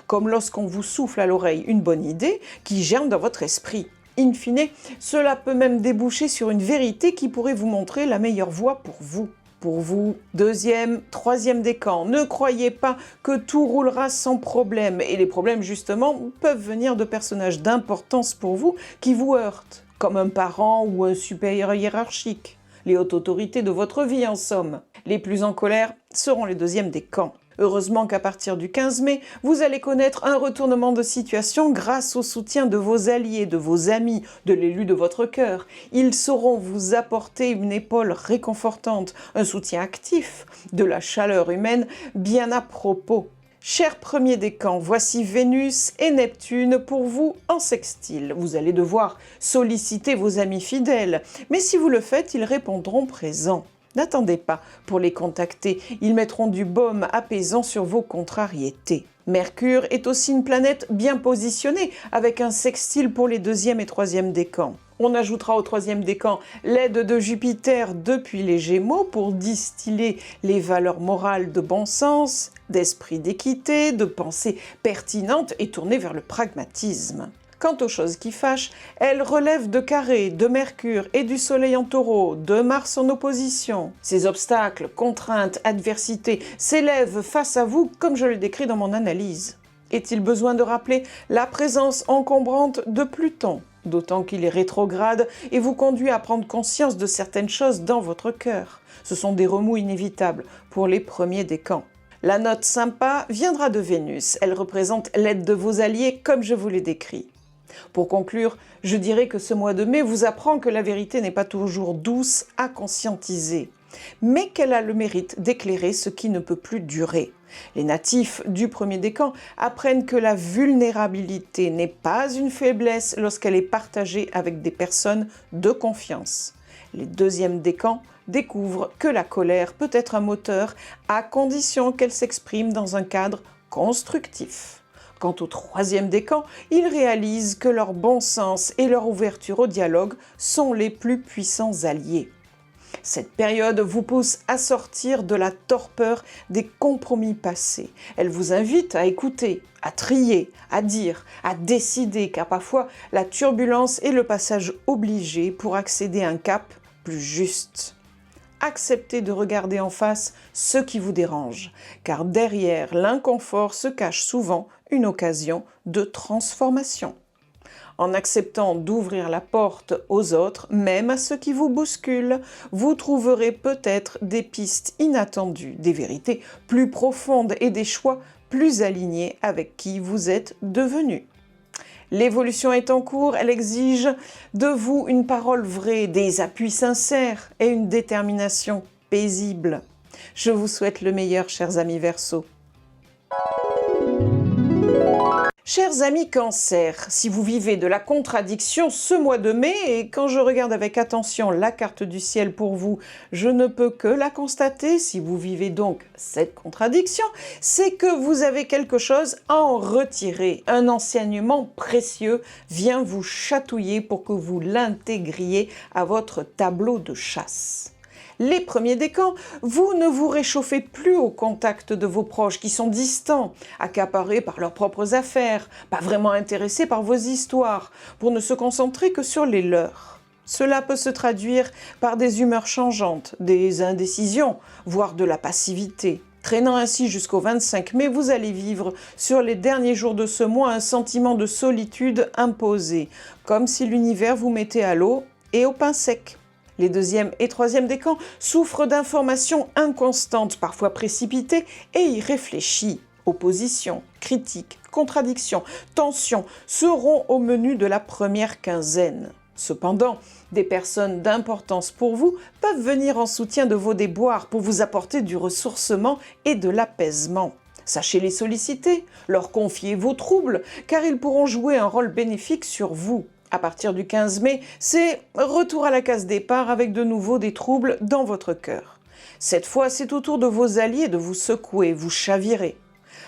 Comme lorsqu'on vous souffle à l'oreille une bonne idée qui germe dans votre esprit. In fine, cela peut même déboucher sur une vérité qui pourrait vous montrer la meilleure voie pour vous. Pour vous, deuxième, troisième décan, ne croyez pas que tout roulera sans problème. Et les problèmes, justement, peuvent venir de personnages d'importance pour vous qui vous heurtent, comme un parent ou un supérieur hiérarchique. Les hautes autorités de votre vie, en somme. Les plus en colère seront les deuxièmes décans. Heureusement qu'à partir du 15 mai, vous allez connaître un retournement de situation grâce au soutien de vos alliés, de vos amis, de l'élu de votre cœur. Ils sauront vous apporter une épaule réconfortante, un soutien actif, de la chaleur humaine bien à propos. Chers premiers décans, voici Vénus et Neptune pour vous en sextile. Vous allez devoir solliciter vos amis fidèles, mais si vous le faites, ils répondront présents. N'attendez pas pour les contacter, ils mettront du baume apaisant sur vos contrariétés. Mercure est aussi une planète bien positionnée, avec un sextile pour les deuxième et troisième décans. On ajoutera au troisième décan l'aide de Jupiter depuis les Gémeaux pour distiller les valeurs morales de bon sens, d'esprit d'équité, de pensée pertinente et tournée vers le pragmatisme. Quant aux choses qui fâchent, elles relèvent de carrés, de Mercure et du Soleil en Taureau, de Mars en opposition. Ces obstacles, contraintes, adversités s'élèvent face à vous comme je le décris dans mon analyse. Est-il besoin de rappeler la présence encombrante de Pluton ? D'autant qu'il est rétrograde et vous conduit à prendre conscience de certaines choses dans votre cœur. Ce sont des remous inévitables pour les premiers décans. La note sympa viendra de Vénus. Elle représente l'aide de vos alliés comme je vous l'ai décrit. Pour conclure, je dirais que ce mois de mai vous apprend que la vérité n'est pas toujours douce à conscientiser, mais qu'elle a le mérite d'éclairer ce qui ne peut plus durer. Les natifs du premier décan apprennent que la vulnérabilité n'est pas une faiblesse lorsqu'elle est partagée avec des personnes de confiance. Les deuxièmes décans découvrent que la colère peut être un moteur à condition qu'elle s'exprime dans un cadre constructif. Quant au troisième décan, ils réalisent que leur bon sens et leur ouverture au dialogue sont les plus puissants alliés. Cette période vous pousse à sortir de la torpeur des compromis passés. Elle vous invite à écouter, à trier, à dire, à décider, car parfois la turbulence est le passage obligé pour accéder à un cap plus juste. Acceptez de regarder en face ce qui vous dérange, car derrière l'inconfort se cache souvent une occasion de transformation. En acceptant d'ouvrir la porte aux autres, même à ceux qui vous bousculent, vous trouverez peut-être des pistes inattendues, des vérités plus profondes et des choix plus alignés avec qui vous êtes devenu. L'évolution est en cours, elle exige de vous une parole vraie, des appuis sincères et une détermination paisible. Je vous souhaite le meilleur, chers amis Verseaux. Chers amis Cancer, si vous vivez de la contradiction ce mois de mai, et quand je regarde avec attention la carte du ciel pour vous, je ne peux que la constater, si vous vivez donc cette contradiction, c'est que vous avez quelque chose à en retirer. Un enseignement précieux vient vous chatouiller pour que vous l'intégriez à votre tableau de chasse. Les premiers décans, vous ne vous réchauffez plus au contact de vos proches qui sont distants, accaparés par leurs propres affaires, pas vraiment intéressés par vos histoires, pour ne se concentrer que sur les leurs. Cela peut se traduire par des humeurs changeantes, des indécisions, voire de la passivité. Traînant ainsi jusqu'au 25 mai, vous allez vivre sur les derniers jours de ce mois un sentiment de solitude imposé, comme si l'univers vous mettait à l'eau et au pain sec. Les deuxième et troisième décans souffrent d'informations inconstantes, parfois précipitées et irréfléchies. Opposition, critique, contradiction, tension seront au menu de la première quinzaine. Cependant, des personnes d'importance pour vous peuvent venir en soutien de vos déboires pour vous apporter du ressourcement et de l'apaisement. Sachez les solliciter, leur confier vos troubles, car ils pourront jouer un rôle bénéfique sur vous. À partir du 15 mai, c'est retour à la case départ avec de nouveau des troubles dans votre cœur. Cette fois, c'est au tour de vos alliés de vous secouer, vous chavirer.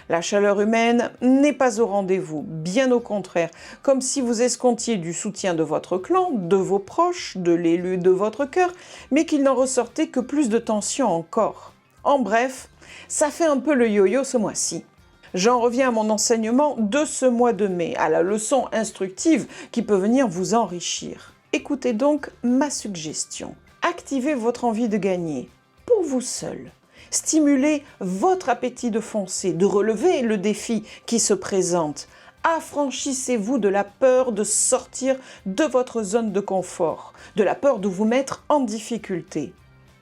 La chaleur humaine n'est pas au rendez-vous, bien au contraire, comme si vous escomptiez du soutien de votre clan, de vos proches, de l'élu de votre cœur, mais qu'il n'en ressortait que plus de tension encore. En bref, ça fait un peu le yo-yo ce mois-ci. J'en reviens à mon enseignement de ce mois de mai, à la leçon instructive qui peut venir vous enrichir. Écoutez donc ma suggestion. Activez votre envie de gagner, pour vous seul. Stimulez votre appétit de foncer, de relever le défi qui se présente. Affranchissez-vous de la peur de sortir de votre zone de confort, de la peur de vous mettre en difficulté.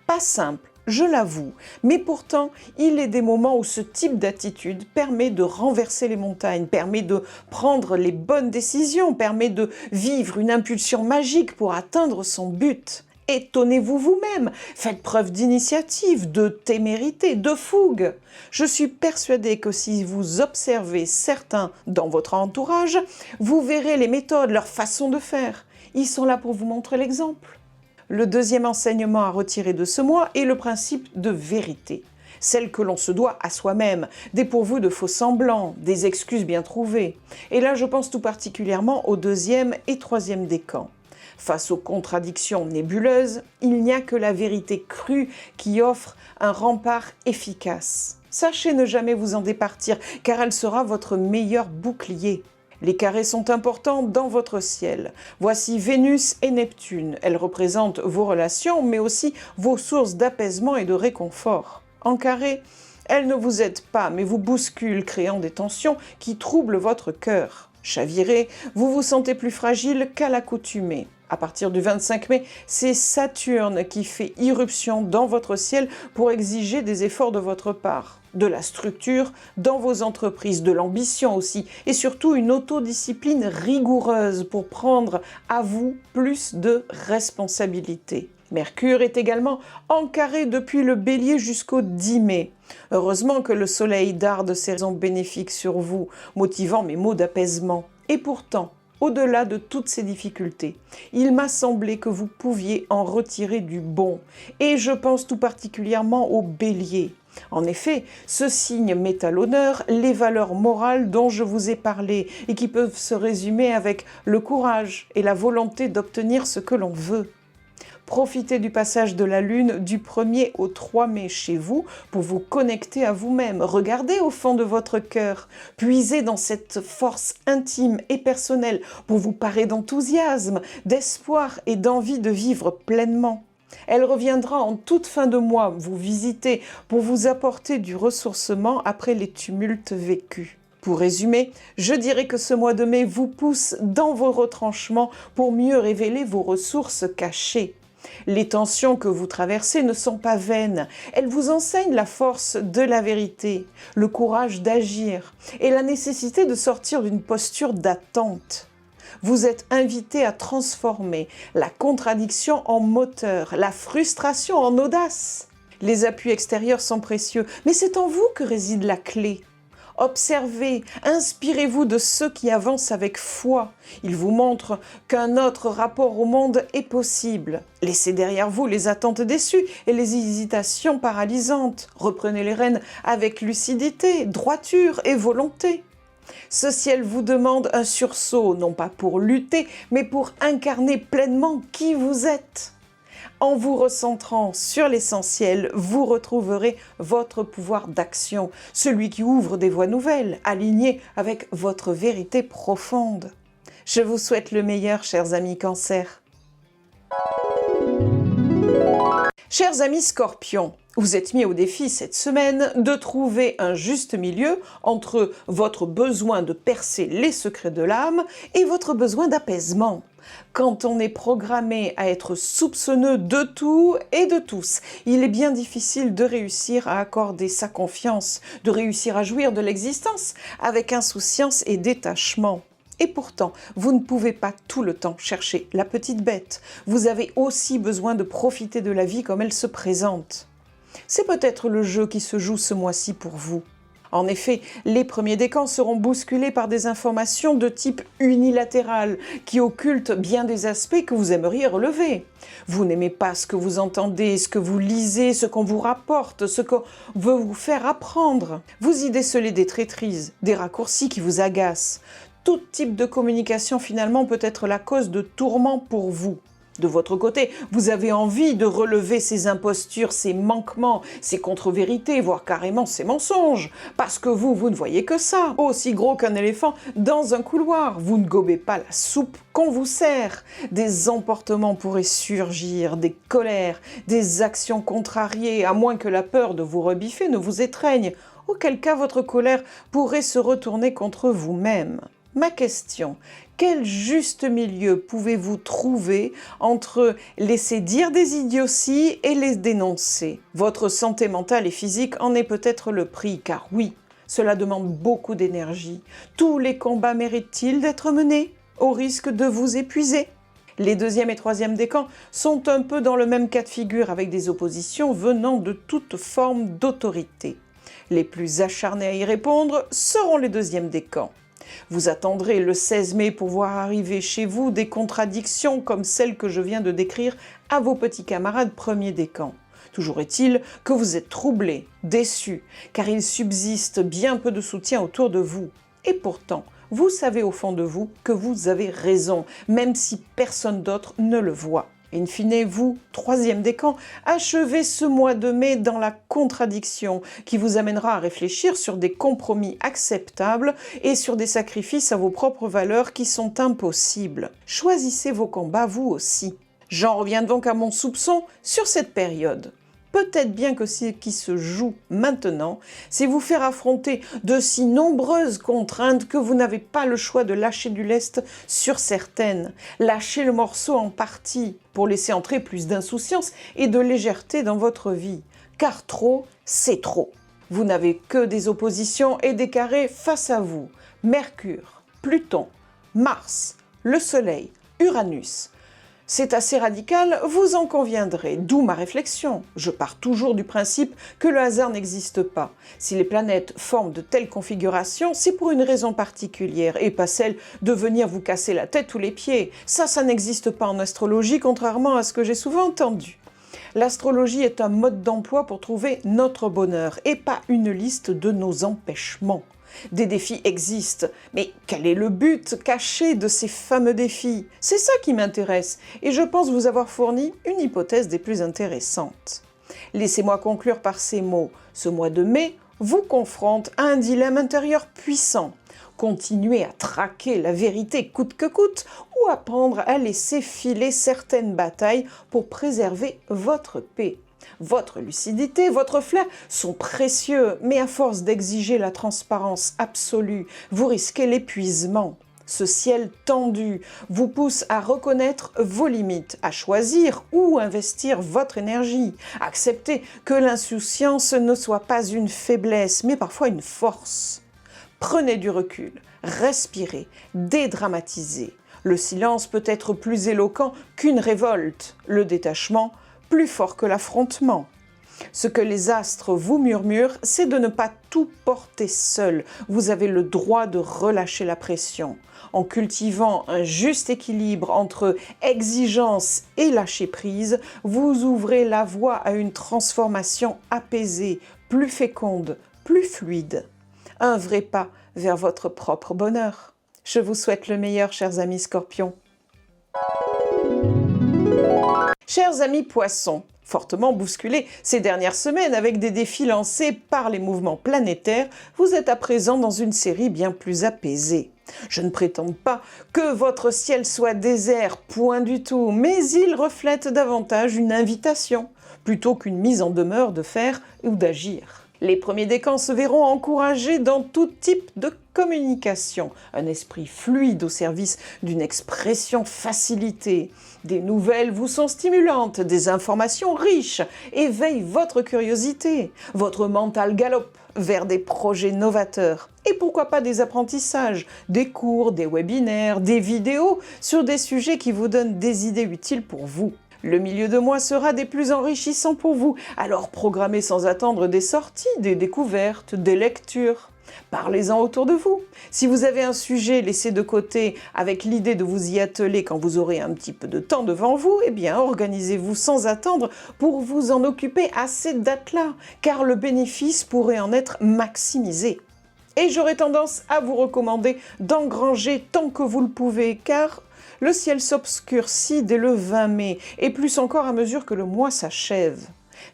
Pas simple, je l'avoue, mais pourtant, il est des moments où ce type d'attitude permet de renverser les montagnes, permet de prendre les bonnes décisions, permet de vivre une impulsion magique pour atteindre son but. Étonnez-vous vous-même, faites preuve d'initiative, de témérité, de fougue. Je suis persuadée que si vous observez certains dans votre entourage, vous verrez les méthodes, leur façon de faire. Ils sont là pour vous montrer l'exemple. Le deuxième enseignement à retirer de ce mois est le principe de vérité, celle que l'on se doit à soi-même, dépourvue de faux semblants, des excuses bien trouvées. Et là, je pense tout particulièrement au deuxième et troisième décan. Face aux contradictions nébuleuses, il n'y a que la vérité crue qui offre un rempart efficace. Sachez ne jamais vous en départir, car elle sera votre meilleur bouclier. Les carrés sont importants dans votre ciel. Voici Vénus et Neptune. Elles représentent vos relations, mais aussi vos sources d'apaisement et de réconfort. En carré, elles ne vous aident pas, mais vous bousculent, créant des tensions qui troublent votre cœur. Chaviré, vous vous sentez plus fragile qu'à l'accoutumée. À partir du 25 mai, c'est Saturne qui fait irruption dans votre ciel pour exiger des efforts de votre part, de la structure dans vos entreprises, de l'ambition aussi, et surtout une autodiscipline rigoureuse pour prendre à vous plus de responsabilités. Mercure est également en carré depuis le Bélier jusqu'au 10 mai. Heureusement que le Soleil darde ses raisons bénéfiques sur vous, motivant mes mots d'apaisement. Et pourtant, au-delà de toutes ces difficultés, il m'a semblé que vous pouviez en retirer du bon, et je pense tout particulièrement au Bélier. En effet, ce signe met à l'honneur les valeurs morales dont je vous ai parlé et qui peuvent se résumer avec le courage et la volonté d'obtenir ce que l'on veut. Profitez du passage de la Lune du 1er au 3 mai chez vous pour vous connecter à vous-même. Regardez au fond de votre cœur, puisez dans cette force intime et personnelle pour vous parer d'enthousiasme, d'espoir et d'envie de vivre pleinement. Elle reviendra en toute fin de mois vous visiter pour vous apporter du ressourcement après les tumultes vécus. Pour résumer, je dirais que ce mois de mai vous pousse dans vos retranchements pour mieux révéler vos ressources cachées. Les tensions que vous traversez ne sont pas vaines, elles vous enseignent la force de la vérité, le courage d'agir et la nécessité de sortir d'une posture d'attente. Vous êtes invité à transformer la contradiction en moteur, la frustration en audace. Les appuis extérieurs sont précieux, mais c'est en vous que réside la clé. Observez, inspirez-vous de ceux qui avancent avec foi. Ils vous montrent qu'un autre rapport au monde est possible. Laissez derrière vous les attentes déçues et les hésitations paralysantes. Reprenez les rênes avec lucidité, droiture et volonté. Ce ciel vous demande un sursaut, non pas pour lutter, mais pour incarner pleinement qui vous êtes. En vous recentrant sur l'essentiel, vous retrouverez votre pouvoir d'action, celui qui ouvre des voies nouvelles, alignées avec votre vérité profonde. Je vous souhaite le meilleur, chers amis Cancer. Chers amis Scorpions, vous êtes mis au défi cette semaine de trouver un juste milieu entre votre besoin de percer les secrets de l'âme et votre besoin d'apaisement. Quand on est programmé à être soupçonneux de tout et de tous, il est bien difficile de réussir à accorder sa confiance, de réussir à jouir de l'existence avec insouciance et détachement. Et pourtant, vous ne pouvez pas tout le temps chercher la petite bête. Vous avez aussi besoin de profiter de la vie comme elle se présente. C'est peut-être le jeu qui se joue ce mois-ci pour vous. En effet, les premiers décans seront bousculés par des informations de type unilatéral qui occultent bien des aspects que vous aimeriez relever. Vous n'aimez pas ce que vous entendez, ce que vous lisez, ce qu'on vous rapporte, ce qu'on veut vous faire apprendre. Vous y décelez des traîtrises, des raccourcis qui vous agacent. Tout type de communication finalement peut être la cause de tourments pour vous. De votre côté, vous avez envie de relever ces impostures, ces manquements, ces contre-vérités, voire carrément ces mensonges, parce que vous ne voyez que ça, aussi gros qu'un éléphant dans un couloir. Vous ne gobez pas la soupe qu'on vous sert. Des emportements pourraient surgir, des colères, des actions contrariées, à moins que la peur de vous rebiffer ne vous étreigne, auquel cas votre colère pourrait se retourner contre vous-même. Ma question, quel juste milieu pouvez-vous trouver entre laisser dire des idioties et les dénoncer? Votre santé mentale et physique en est peut-être le prix, car oui, cela demande beaucoup d'énergie. Tous les combats méritent-ils d'être menés, au risque de vous épuiser? Les deuxième et troisième décans sont un peu dans le même cas de figure, avec des oppositions venant de toute forme d'autorité. Les plus acharnés à y répondre seront les deuxièmes décans. Vous attendrez le 16 mai pour voir arriver chez vous des contradictions comme celles que je viens de décrire à vos petits camarades premiers décans. Toujours est-il que vous êtes troublés, déçus, car il subsiste bien peu de soutien autour de vous. Et pourtant, vous savez au fond de vous que vous avez raison, même si personne d'autre ne le voit. In fine, vous, troisième décan, achevez ce mois de mai dans la contradiction qui vous amènera à réfléchir sur des compromis acceptables et sur des sacrifices à vos propres valeurs qui sont impossibles. Choisissez vos combats vous aussi. J'en reviens donc à mon soupçon sur cette période. Peut-être bien que ce qui se joue maintenant, c'est vous faire affronter de si nombreuses contraintes que vous n'avez pas le choix de lâcher du lest sur certaines, lâcher le morceau en partie pour laisser entrer plus d'insouciance et de légèreté dans votre vie. Car trop, c'est trop. Vous n'avez que des oppositions et des carrés face à vous. Mercure, Pluton, Mars, le Soleil, Uranus. C'est assez radical, vous en conviendrez, d'où ma réflexion. Je pars toujours du principe que le hasard n'existe pas. Si les planètes forment de telles configurations, c'est pour une raison particulière, et pas celle de venir vous casser la tête ou les pieds. Ça n'existe pas en astrologie, contrairement à ce que j'ai souvent entendu. L'astrologie est un mode d'emploi pour trouver notre bonheur, et pas une liste de nos empêchements. Des défis existent, mais quel est le but caché de ces fameux défis? C'est ça qui m'intéresse, et je pense vous avoir fourni une hypothèse des plus intéressantes. Laissez-moi conclure par ces mots. Ce mois de mai vous confronte à un dilemme intérieur puissant. Continuer à traquer la vérité coûte que coûte, ou apprendre à laisser filer certaines batailles pour préserver votre paix. Votre lucidité, votre flair sont précieux, mais à force d'exiger la transparence absolue, vous risquez l'épuisement. Ce ciel tendu vous pousse à reconnaître vos limites, à choisir où investir votre énergie. Accepter que l'insouciance ne soit pas une faiblesse, mais parfois une force. Prenez du recul, respirez, dédramatisez. Le silence peut être plus éloquent qu'une révolte, le détachement plus fort que l'affrontement. Ce que les astres vous murmurent, c'est de ne pas tout porter seul. Vous avez le droit de relâcher la pression. En cultivant un juste équilibre entre exigence et lâcher-prise, vous ouvrez la voie à une transformation apaisée, plus féconde, plus fluide. Un vrai pas vers votre propre bonheur. Je vous souhaite le meilleur, chers amis Scorpions. Chers amis Poissons, fortement bousculés ces dernières semaines avec des défis lancés par les mouvements planétaires, vous êtes à présent dans une série bien plus apaisée. Je ne prétends pas que votre ciel soit désert, point du tout, mais il reflète davantage une invitation, plutôt qu'une mise en demeure de faire ou d'agir. Les premiers décans se verront encouragés dans tout type de communication, un esprit fluide au service d'une expression facilitée. Des nouvelles vous sont stimulantes, des informations riches éveillent votre curiosité, votre mental galope vers des projets novateurs. Et pourquoi pas des apprentissages, des cours, des webinaires, des vidéos sur des sujets qui vous donnent des idées utiles pour vous. Le milieu de mois sera des plus enrichissants pour vous, alors programmez sans attendre des sorties, des découvertes, des lectures. Parlez-en autour de vous. Si vous avez un sujet laissé de côté avec l'idée de vous y atteler quand vous aurez un petit peu de temps devant vous, eh bien organisez-vous sans attendre pour vous en occuper à cette date-là, car le bénéfice pourrait en être maximisé. Et j'aurais tendance à vous recommander d'engranger tant que vous le pouvez, car le ciel s'obscurcit dès le 20 mai, et plus encore à mesure que le mois s'achève.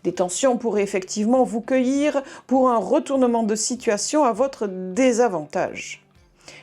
Des tensions pourraient effectivement vous cueillir pour un retournement de situation à votre désavantage.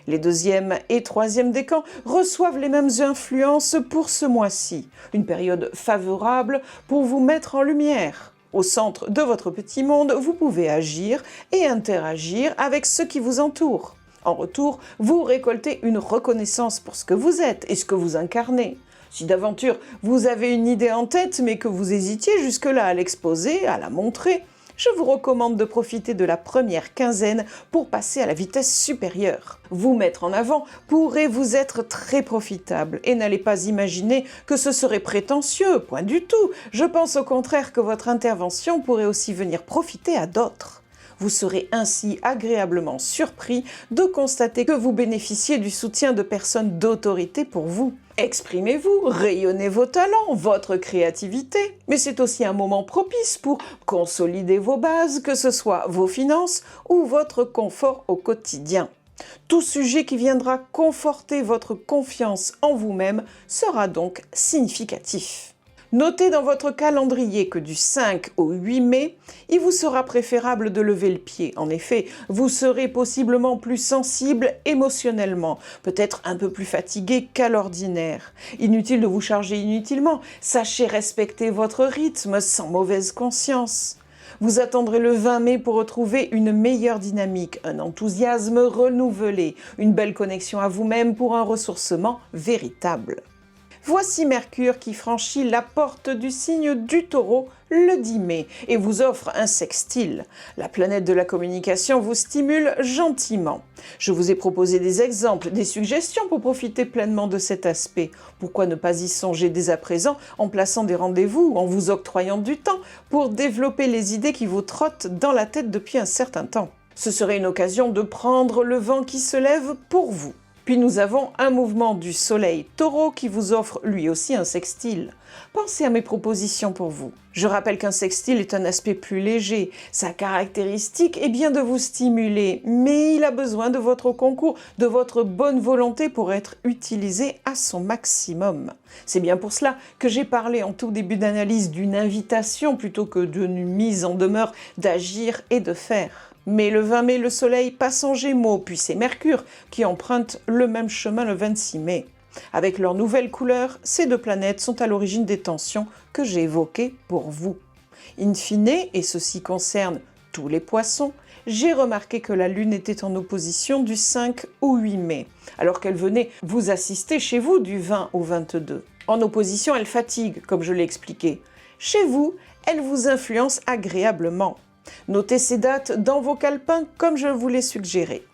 Les deuxième et troisième décans reçoivent les mêmes influences pour ce mois-ci, une période favorable pour vous mettre en lumière. Au centre de votre petit monde, vous pouvez agir et interagir avec ceux qui vous entourent. En retour, vous récoltez une reconnaissance pour ce que vous êtes et ce que vous incarnez. Si d'aventure vous avez une idée en tête mais que vous hésitiez jusque-là à l'exposer, à la montrer, je vous recommande de profiter de la première quinzaine pour passer à la vitesse supérieure. Vous mettre en avant pourrait vous être très profitable et n'allez pas imaginer que ce serait prétentieux, point du tout. Je pense au contraire que votre intervention pourrait aussi venir profiter à d'autres. Vous serez ainsi agréablement surpris de constater que vous bénéficiez du soutien de personnes d'autorité pour vous. Exprimez-vous, rayonnez vos talents, votre créativité, mais c'est aussi un moment propice pour consolider vos bases, que ce soit vos finances ou votre confort au quotidien. Tout sujet qui viendra conforter votre confiance en vous-même sera donc significatif. Notez dans votre calendrier que du 5 au 8 mai, il vous sera préférable de lever le pied. En effet, vous serez possiblement plus sensible émotionnellement, peut-être un peu plus fatigué qu'à l'ordinaire. Inutile de vous charger inutilement, sachez respecter votre rythme sans mauvaise conscience. Vous attendrez le 20 mai pour retrouver une meilleure dynamique, un enthousiasme renouvelé, une belle connexion à vous-même pour un ressourcement véritable. Voici Mercure qui franchit la porte du signe du Taureau le 10 mai et vous offre un sextile. La planète de la communication vous stimule gentiment. Je vous ai proposé des exemples, des suggestions pour profiter pleinement de cet aspect. Pourquoi ne pas y songer dès à présent en plaçant des rendez-vous ou en vous octroyant du temps pour développer les idées qui vous trottent dans la tête depuis un certain temps. Ce serait une occasion de prendre le vent qui se lève pour vous. Puis nous avons un mouvement du Soleil Taureau qui vous offre lui aussi un sextile. Pensez à mes propositions pour vous. Je rappelle qu'un sextile est un aspect plus léger. Sa caractéristique est bien de vous stimuler, mais il a besoin de votre concours, de votre bonne volonté pour être utilisé à son maximum. C'est bien pour cela que j'ai parlé en tout début d'analyse d'une invitation plutôt que d'une mise en demeure d'agir et de faire. Mais le 20 mai, le Soleil passe en Gémeaux, puis c'est Mercure qui emprunte le même chemin le 26 mai. Avec leurs nouvelles couleurs, ces deux planètes sont à l'origine des tensions que j'ai évoquées pour vous. In fine, et ceci concerne tous les poissons, j'ai remarqué que la Lune était en opposition du 5 au 8 mai, alors qu'elle venait vous assister chez vous du 20 au 22. En opposition, elle fatigue, comme je l'ai expliqué. Chez vous, elle vous influence agréablement. Notez ces dates dans vos calepins comme je vous l'ai suggéré.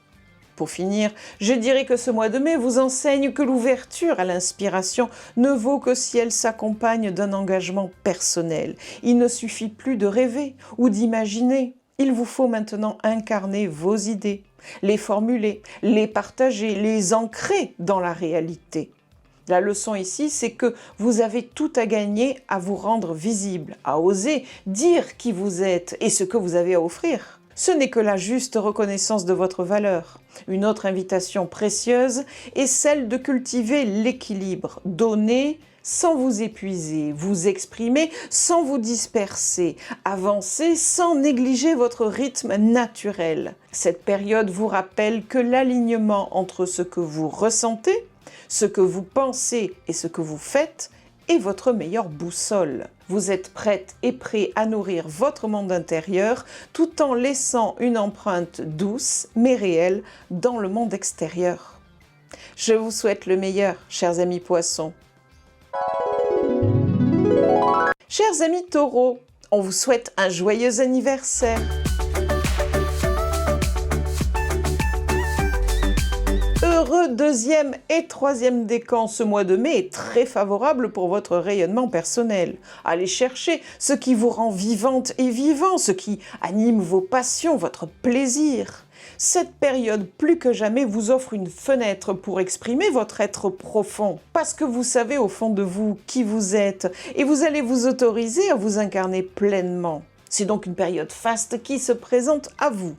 Pour finir, je dirais que ce mois de mai vous enseigne que l'ouverture à l'inspiration ne vaut que si elle s'accompagne d'un engagement personnel. Il ne suffit plus de rêver ou d'imaginer. Il vous faut maintenant incarner vos idées, les formuler, les partager, les ancrer dans la réalité. La leçon ici, c'est que vous avez tout à gagner à vous rendre visible, à oser dire qui vous êtes et ce que vous avez à offrir. Ce n'est que la juste reconnaissance de votre valeur. Une autre invitation précieuse est celle de cultiver l'équilibre, donner sans vous épuiser, vous exprimer sans vous disperser, avancer sans négliger votre rythme naturel. Cette période vous rappelle que l'alignement entre ce que vous ressentez, ce que vous pensez et ce que vous faites est votre meilleure boussole. Vous êtes prête et prêt à nourrir votre monde intérieur tout en laissant une empreinte douce mais réelle dans le monde extérieur. Je vous souhaite le meilleur, chers amis poissons. Chers amis taureaux, on vous souhaite un joyeux anniversaire. Heureux deuxième et troisième décan, ce mois de mai est très favorable pour votre rayonnement personnel. Allez chercher ce qui vous rend vivante et vivant, ce qui anime vos passions, votre plaisir. Cette période, plus que jamais, vous offre une fenêtre pour exprimer votre être profond, parce que vous savez au fond de vous qui vous êtes, et vous allez vous autoriser à vous incarner pleinement. C'est donc une période faste qui se présente à vous.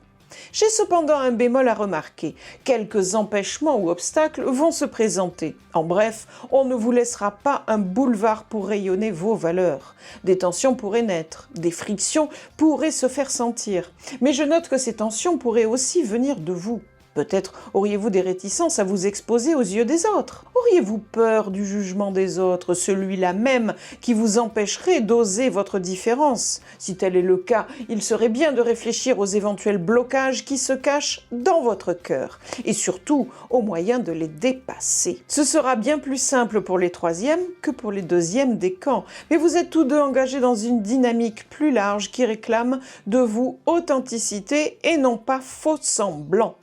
J'ai cependant un bémol à remarquer. Quelques empêchements ou obstacles vont se présenter. En bref, on ne vous laissera pas un boulevard pour rayonner vos valeurs. Des tensions pourraient naître, des frictions pourraient se faire sentir. Mais je note que ces tensions pourraient aussi venir de vous. Peut-être auriez-vous des réticences à vous exposer aux yeux des autres. Auriez-vous peur du jugement des autres, celui-là même qui vous empêcherait d'oser votre différence? Si tel est le cas, il serait bien de réfléchir aux éventuels blocages qui se cachent dans votre cœur et surtout aux moyens de les dépasser. Ce sera bien plus simple pour les troisièmes que pour les deuxièmes décans, mais vous êtes tous deux engagés dans une dynamique plus large qui réclame de vous authenticité et non pas faux semblant.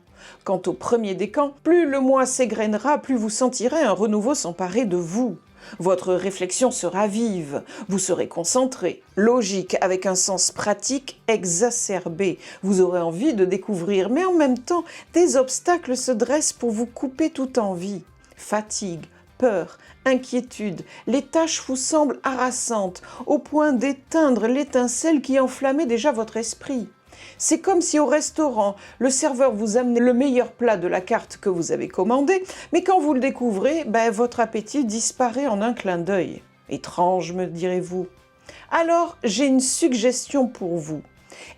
Quant au premier décan, plus le mois s'égrènera, plus vous sentirez un renouveau s'emparer de vous. Votre réflexion sera vive, vous serez concentré, logique, avec un sens pratique exacerbé. Vous aurez envie de découvrir, mais en même temps, des obstacles se dressent pour vous couper toute envie. Fatigue, peur, inquiétude, les tâches vous semblent harassantes, au point d'éteindre l'étincelle qui enflammait déjà votre esprit. C'est comme si au restaurant, le serveur vous amenait le meilleur plat de la carte que vous avez commandé, mais quand vous le découvrez, votre appétit disparaît en un clin d'œil. Étrange, me direz-vous. Alors, j'ai une suggestion pour vous.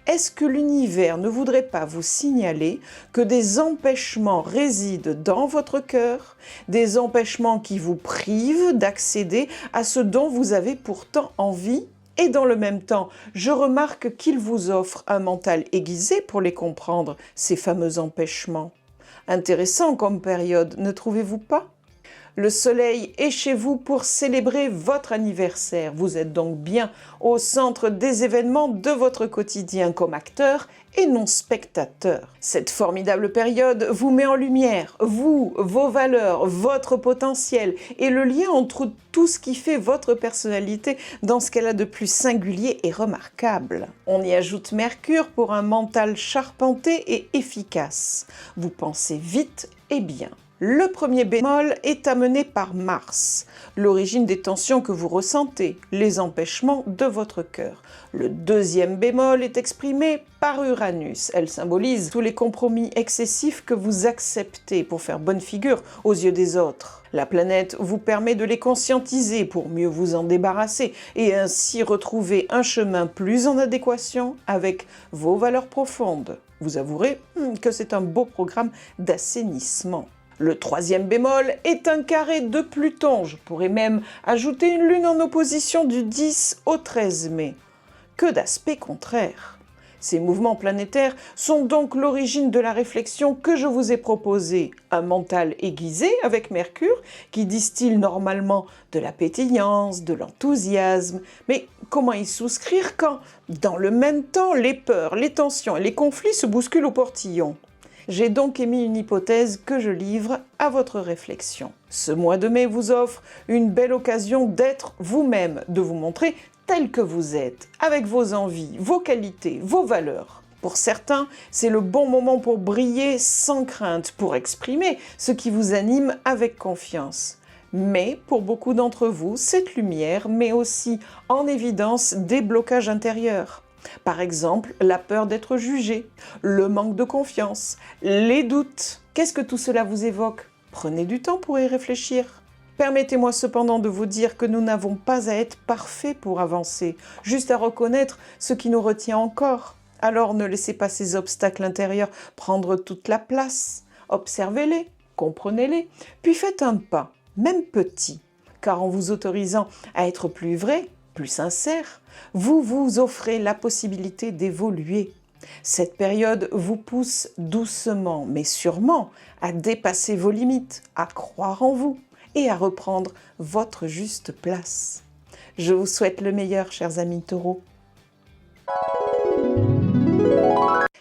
Est-ce que l'univers ne voudrait pas vous signaler que des empêchements résident dans votre cœur, des empêchements qui vous privent d'accéder à ce dont vous avez pourtant envie? Et dans le même temps, je remarque qu'il vous offre un mental aiguisé pour les comprendre, ces fameux empêchements. Intéressant comme période, ne trouvez-vous pas? Le soleil est chez vous pour célébrer votre anniversaire. Vous êtes donc bien au centre des événements de votre quotidien comme acteur et non spectateur. Cette formidable période vous met en lumière, vous, vos valeurs, votre potentiel et le lien entre tout ce qui fait votre personnalité dans ce qu'elle a de plus singulier et remarquable. On y ajoute Mercure pour un mental charpenté et efficace. Vous pensez vite et bien. Le premier bémol est amené par Mars, l'origine des tensions que vous ressentez, les empêchements de votre cœur. Le deuxième bémol est exprimé par Uranus. Elle symbolise tous les compromis excessifs que vous acceptez pour faire bonne figure aux yeux des autres. La planète vous permet de les conscientiser pour mieux vous en débarrasser et ainsi retrouver un chemin plus en adéquation avec vos valeurs profondes. Vous avouerez que c'est un beau programme d'assainissement. Le troisième bémol est un carré de Pluton. Je pourrais même ajouter une lune en opposition du 10 au 13 mai. Que d'aspects contraires! Ces mouvements planétaires sont donc l'origine de la réflexion que je vous ai proposée. Un mental aiguisé avec Mercure qui distille normalement de la pétillance, de l'enthousiasme. Mais comment y souscrire quand, dans le même temps, les peurs, les tensions et les conflits se bousculent au portillon? J'ai donc émis une hypothèse que je livre à votre réflexion. Ce mois de mai vous offre une belle occasion d'être vous-même, de vous montrer tel que vous êtes, avec vos envies, vos qualités, vos valeurs. Pour certains, c'est le bon moment pour briller sans crainte, pour exprimer ce qui vous anime avec confiance. Mais pour beaucoup d'entre vous, cette lumière met aussi en évidence des blocages intérieurs. Par exemple, la peur d'être jugé, le manque de confiance, les doutes. Qu'est-ce que tout cela vous évoque? Prenez du temps pour y réfléchir. Permettez-moi cependant de vous dire que nous n'avons pas à être parfaits pour avancer, juste à reconnaître ce qui nous retient encore. Alors ne laissez pas ces obstacles intérieurs prendre toute la place. Observez-les, comprenez-les, puis faites un pas, même petit, car en vous autorisant à être plus vrai, plus sincère, vous vous offrez la possibilité d'évoluer. Cette période vous pousse doucement, mais sûrement, à dépasser vos limites, à croire en vous et à reprendre votre juste place. Je vous souhaite le meilleur, chers amis taureaux.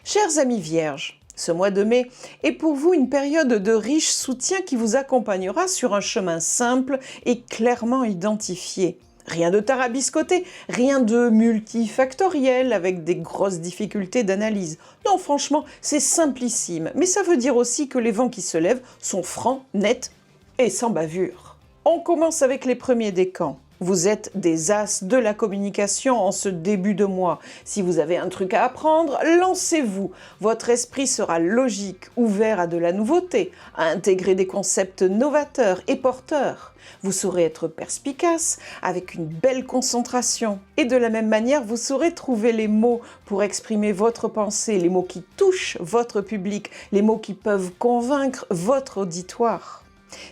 Chers amis vierges, ce mois de mai est pour vous une période de riche soutien qui vous accompagnera sur un chemin simple et clairement identifié. Rien de tarabiscoté, rien de multifactoriel avec des grosses difficultés d'analyse. Non, franchement, c'est simplissime, mais ça veut dire aussi que les vents qui se lèvent sont francs, nets et sans bavure. On commence avec les premiers décans. Vous êtes des as de la communication en ce début de mois. Si vous avez un truc à apprendre, lancez-vous. Votre esprit sera logique, ouvert à de la nouveauté, à intégrer des concepts novateurs et porteurs. Vous saurez être perspicace, avec une belle concentration. Et de la même manière, vous saurez trouver les mots pour exprimer votre pensée, les mots qui touchent votre public, les mots qui peuvent convaincre votre auditoire.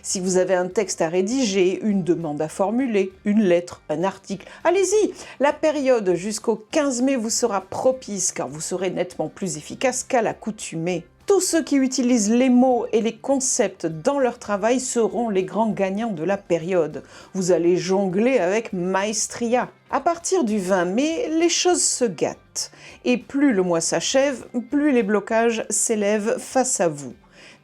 Si vous avez un texte à rédiger, une demande à formuler, une lettre, un article, allez-y! La période jusqu'au 15 mai vous sera propice car vous serez nettement plus efficace qu'à l'accoutumée. Tous ceux qui utilisent les mots et les concepts dans leur travail seront les grands gagnants de la période. Vous allez jongler avec maestria. À partir du 20 mai, les choses se gâtent. Et plus le mois s'achève, plus les blocages s'élèvent face à vous.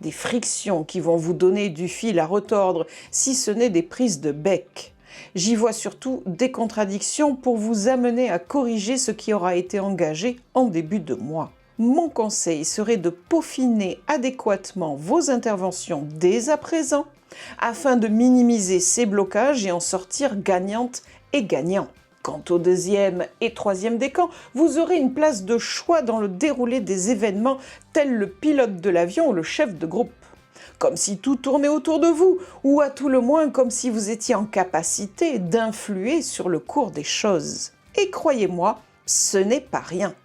Des frictions qui vont vous donner du fil à retordre, si ce n'est des prises de bec. J'y vois surtout des contradictions pour vous amener à corriger ce qui aura été engagé en début de mois. Mon conseil serait de peaufiner adéquatement vos interventions dès à présent, afin de minimiser ces blocages et en sortir gagnante et gagnant. Quant au deuxième et troisième décan, vous aurez une place de choix dans le déroulé des événements, tel le pilote de l'avion ou le chef de groupe. Comme si tout tournait autour de vous, ou à tout le moins comme si vous étiez en capacité d'influer sur le cours des choses. Et croyez-moi, ce n'est pas rien.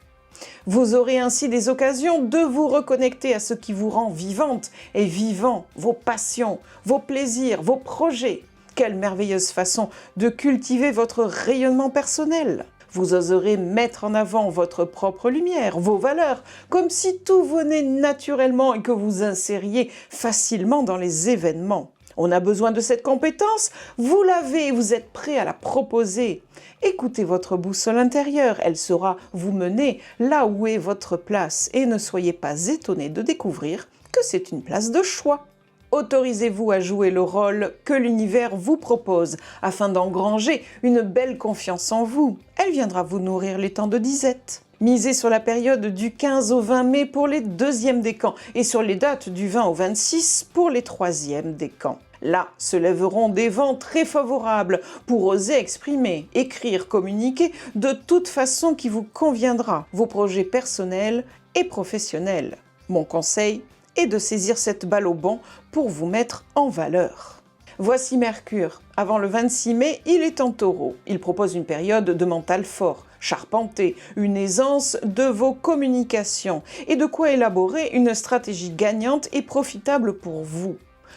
Vous aurez ainsi des occasions de vous reconnecter à ce qui vous rend vivante et vivant, vos passions, vos plaisirs, vos projets. Quelle merveilleuse façon de cultiver votre rayonnement personnel! Vous oserez mettre en avant votre propre lumière, vos valeurs, comme si tout venait naturellement et que vous insériez facilement dans les événements. On a besoin de cette compétence, vous l'avez et vous êtes prêt à la proposer. Écoutez votre boussole intérieure, elle saura vous mener là où est votre place et ne soyez pas étonné de découvrir que c'est une place de choix. Autorisez-vous à jouer le rôle que l'univers vous propose afin d'engranger une belle confiance en vous. Elle viendra vous nourrir les temps de disette. Misez sur la période du 15 au 20 mai pour les deuxièmes décans et sur les dates du 20 au 26 pour les troisièmes décans. Là se lèveront des vents très favorables pour oser exprimer, écrire, communiquer de toute façon qui vous conviendra, vos projets personnels et professionnels. Mon conseil est de saisir cette balle au bond pour vous mettre en valeur. Voici Mercure. Avant le 26 mai, il est en Taureau. Il propose une période de mental fort, charpenté, une aisance de vos communications et de quoi élaborer une stratégie gagnante et profitable pour vous.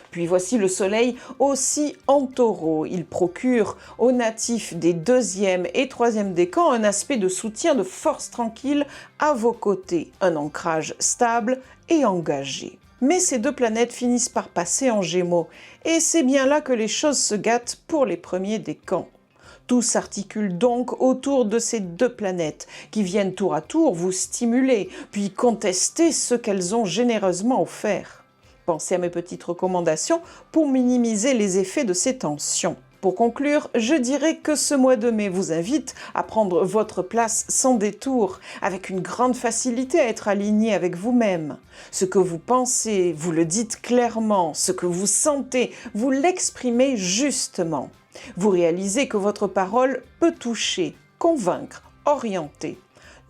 Puis voici le Soleil aussi en Taureau. Il procure aux natifs des deuxième et troisième décans un aspect de soutien de force tranquille à vos côtés, un ancrage stable et engagé. Mais ces deux planètes finissent par passer en Gémeaux, et c'est bien là que les choses se gâtent pour les premiers décans. Tout s'articule donc autour de ces deux planètes, qui viennent tour à tour vous stimuler, puis contester ce qu'elles ont généreusement offert. Pensez à mes petites recommandations pour minimiser les effets de ces tensions. Pour conclure, je dirais que ce mois de mai vous invite à prendre votre place sans détour, avec une grande facilité à être aligné avec vous-même. Ce que vous pensez, vous le dites clairement, ce que vous sentez, vous l'exprimez justement. Vous réalisez que votre parole peut toucher, convaincre, orienter.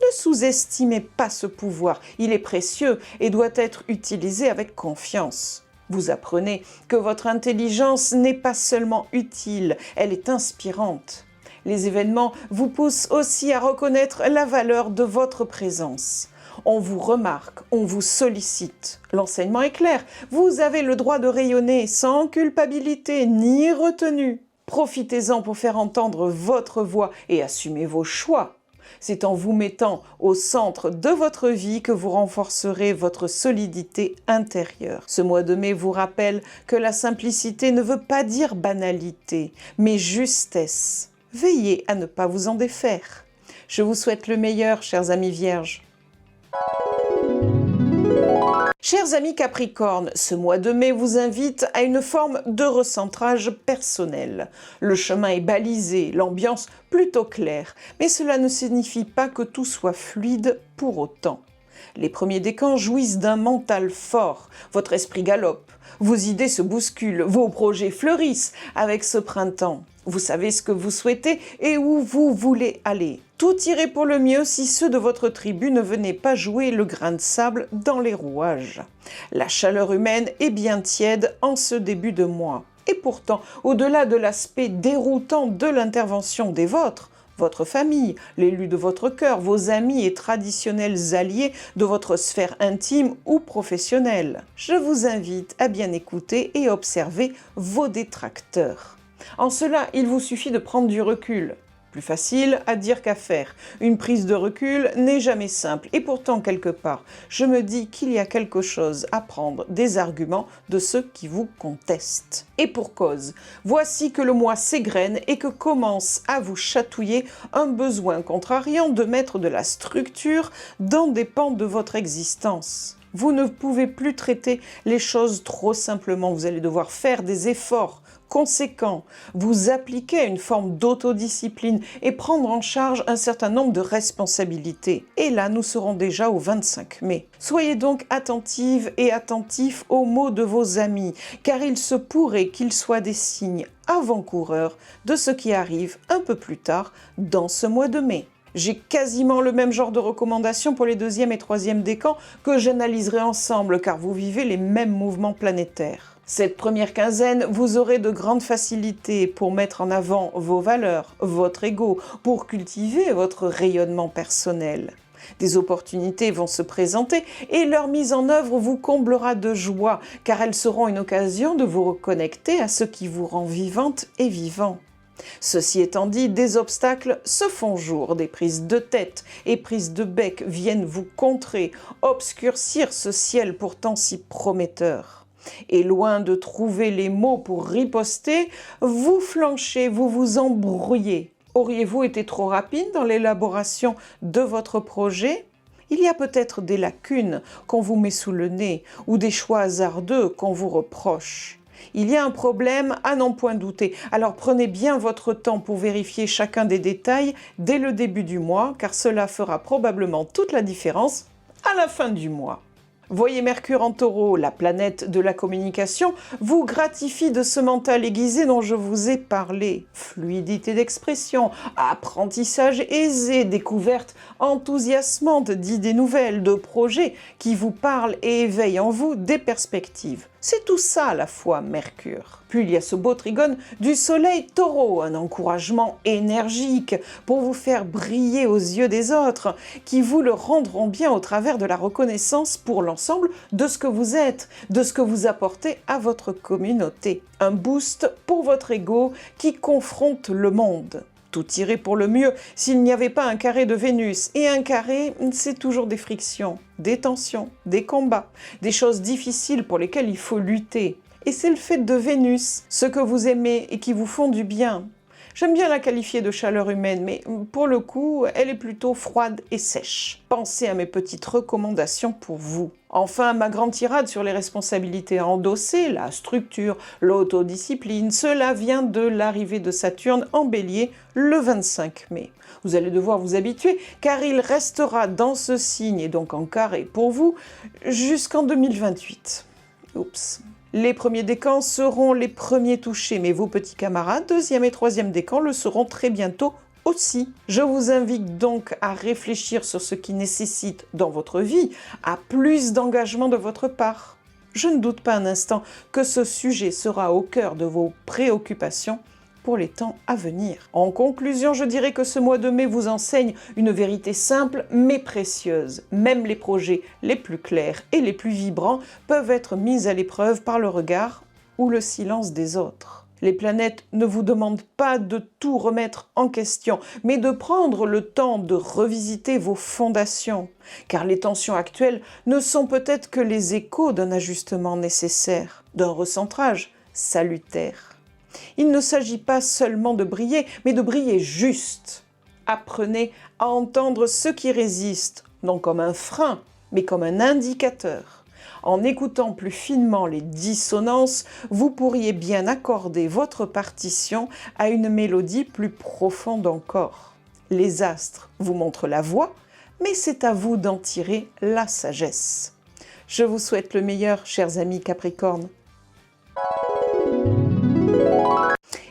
Ne sous-estimez pas ce pouvoir, il est précieux et doit être utilisé avec confiance. Vous apprenez que votre intelligence n'est pas seulement utile, elle est inspirante. Les événements vous poussent aussi à reconnaître la valeur de votre présence. On vous remarque, on vous sollicite. L'enseignement est clair, vous avez le droit de rayonner sans culpabilité ni retenue. Profitez-en pour faire entendre votre voix et assumer vos choix. C'est en vous mettant au centre de votre vie que vous renforcerez votre solidité intérieure. Ce mois de mai vous rappelle que la simplicité ne veut pas dire banalité, mais justesse. Veillez à ne pas vous en défaire. Je vous souhaite le meilleur, chers amis vierges. Chers amis Capricorne, ce mois de mai vous invite à une forme de recentrage personnel. Le chemin est balisé, l'ambiance plutôt claire, mais cela ne signifie pas que tout soit fluide pour autant. Les premiers décans jouissent d'un mental fort, votre esprit galope, vos idées se bousculent, vos projets fleurissent avec ce printemps. Vous savez ce que vous souhaitez et où vous voulez aller. Tout irait pour le mieux si ceux de votre tribu ne venaient pas jouer le grain de sable dans les rouages. La chaleur humaine est bien tiède en ce début de mois. Et pourtant, au-delà de l'aspect déroutant de l'intervention des vôtres, votre famille, l'élu de votre cœur, vos amis et traditionnels alliés de votre sphère intime ou professionnelle. Je vous invite à bien écouter et observer vos détracteurs. En cela, il vous suffit de prendre du recul. Plus facile à dire qu'à faire. Une prise de recul n'est jamais simple. Et pourtant, quelque part, je me dis qu'il y a quelque chose à prendre des arguments de ceux qui vous contestent. Et pour cause, voici que le mois s'égrène et que commence à vous chatouiller un besoin contrariant de mettre de la structure dans des pans de votre existence. Vous ne pouvez plus traiter les choses trop simplement. Vous allez devoir faire des efforts conséquent, vous appliquer à une forme d'autodiscipline et prendre en charge un certain nombre de responsabilités. Et là, nous serons déjà au 25 mai. Soyez donc attentive et attentifs aux mots de vos amis, car il se pourrait qu'ils soient des signes avant-coureurs de ce qui arrive un peu plus tard dans ce mois de mai. J'ai quasiment le même genre de recommandations pour les deuxième et troisième décans que j'analyserai ensemble, car vous vivez les mêmes mouvements planétaires. Cette première quinzaine, vous aurez de grandes facilités pour mettre en avant vos valeurs, votre ego, pour cultiver votre rayonnement personnel. Des opportunités vont se présenter et leur mise en œuvre vous comblera de joie, car elles seront une occasion de vous reconnecter à ce qui vous rend vivante et vivant. Ceci étant dit, des obstacles se font jour, des prises de tête et prises de bec viennent vous contrer, obscurcir ce ciel pourtant si prometteur. Et loin de trouver les mots pour riposter, vous flanchez, vous vous embrouillez. Auriez-vous été trop rapide dans l'élaboration de votre projet ? Il y a peut-être des lacunes qu'on vous met sous le nez ou des choix hasardeux qu'on vous reproche. Il y a un problème à n'en point douter, alors prenez bien votre temps pour vérifier chacun des détails dès le début du mois, car cela fera probablement toute la différence à la fin du mois. Voyez Mercure en Taureau, la planète de la communication, vous gratifie de ce mental aiguisé dont je vous ai parlé. Fluidité d'expression, apprentissage aisé, découverte enthousiasmante d'idées nouvelles, de projets qui vous parlent et éveillent en vous des perspectives. C'est tout ça à la fois Mercure. Puis il y a ce beau trigone du Soleil Taureau, un encouragement énergique pour vous faire briller aux yeux des autres, qui vous le rendront bien au travers de la reconnaissance pour l'ensemble de ce que vous êtes, de ce que vous apportez à votre communauté. Un boost pour votre ego qui confronte le monde. Tout irait pour le mieux s'il n'y avait pas un carré de Vénus. Et un carré, c'est toujours des frictions, des tensions, des combats, des choses difficiles pour lesquelles il faut lutter. Et c'est le fait de Vénus, ce que vous aimez et qui vous font du bien. J'aime bien la qualifier de chaleur humaine, mais pour le coup, elle est plutôt froide et sèche. Pensez à mes petites recommandations pour vous. Enfin, ma grande tirade sur les responsabilités à endosser, la structure, l'autodiscipline, cela vient de l'arrivée de Saturne en Bélier le 25 mai. Vous allez devoir vous habituer, car il restera dans ce signe, et donc en carré pour vous, jusqu'en 2028. Oups. Les premiers décans seront les premiers touchés, mais vos petits camarades, deuxième et troisième décans, le seront très bientôt aussi. Je vous invite donc à réfléchir sur ce qui nécessite dans votre vie à plus d'engagement de votre part. Je ne doute pas un instant que ce sujet sera au cœur de vos préoccupations pour les temps à venir. En conclusion, je dirais que ce mois de mai vous enseigne une vérité simple mais précieuse. Même les projets les plus clairs et les plus vibrants peuvent être mis à l'épreuve par le regard ou le silence des autres. Les planètes ne vous demandent pas de tout remettre en question, mais de prendre le temps de revisiter vos fondations, car les tensions actuelles ne sont peut-être que les échos d'un ajustement nécessaire, d'un recentrage salutaire. Il ne s'agit pas seulement de briller, mais de briller juste. Apprenez à entendre ce qui résiste, non comme un frein, mais comme un indicateur. En écoutant plus finement les dissonances, vous pourriez bien accorder votre partition à une mélodie plus profonde encore. Les astres vous montrent la voie, mais c'est à vous d'en tirer la sagesse. Je vous souhaite le meilleur, chers amis Capricorne.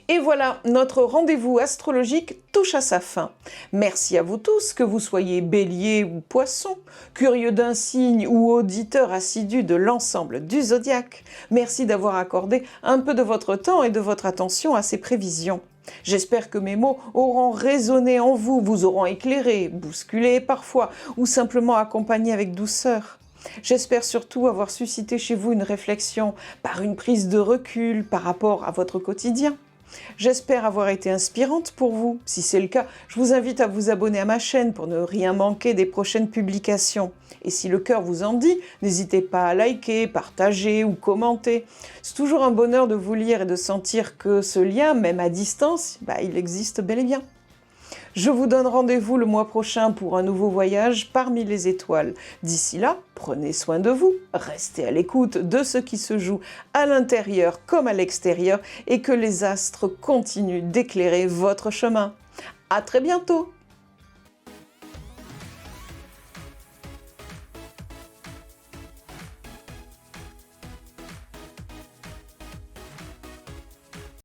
Et voilà, notre rendez-vous astrologique touche à sa fin. Merci à vous tous, que vous soyez bélier ou poisson, curieux d'un signe ou auditeur assidu de l'ensemble du zodiaque. Merci d'avoir accordé un peu de votre temps et de votre attention à ces prévisions. J'espère que mes mots auront résonné en vous, vous auront éclairé, bousculé parfois, ou simplement accompagné avec douceur. J'espère surtout avoir suscité chez vous une réflexion par une prise de recul par rapport à votre quotidien. J'espère avoir été inspirante pour vous. Si c'est le cas, je vous invite à vous abonner à ma chaîne pour ne rien manquer des prochaines publications. Et si le cœur vous en dit, n'hésitez pas à liker, partager ou commenter. C'est toujours un bonheur de vous lire et de sentir que ce lien, même à distance, il existe bel et bien. Je vous donne rendez-vous le mois prochain pour un nouveau voyage parmi les étoiles. D'ici là, prenez soin de vous, restez à l'écoute de ce qui se joue à l'intérieur comme à l'extérieur et que les astres continuent d'éclairer votre chemin. À très bientôt!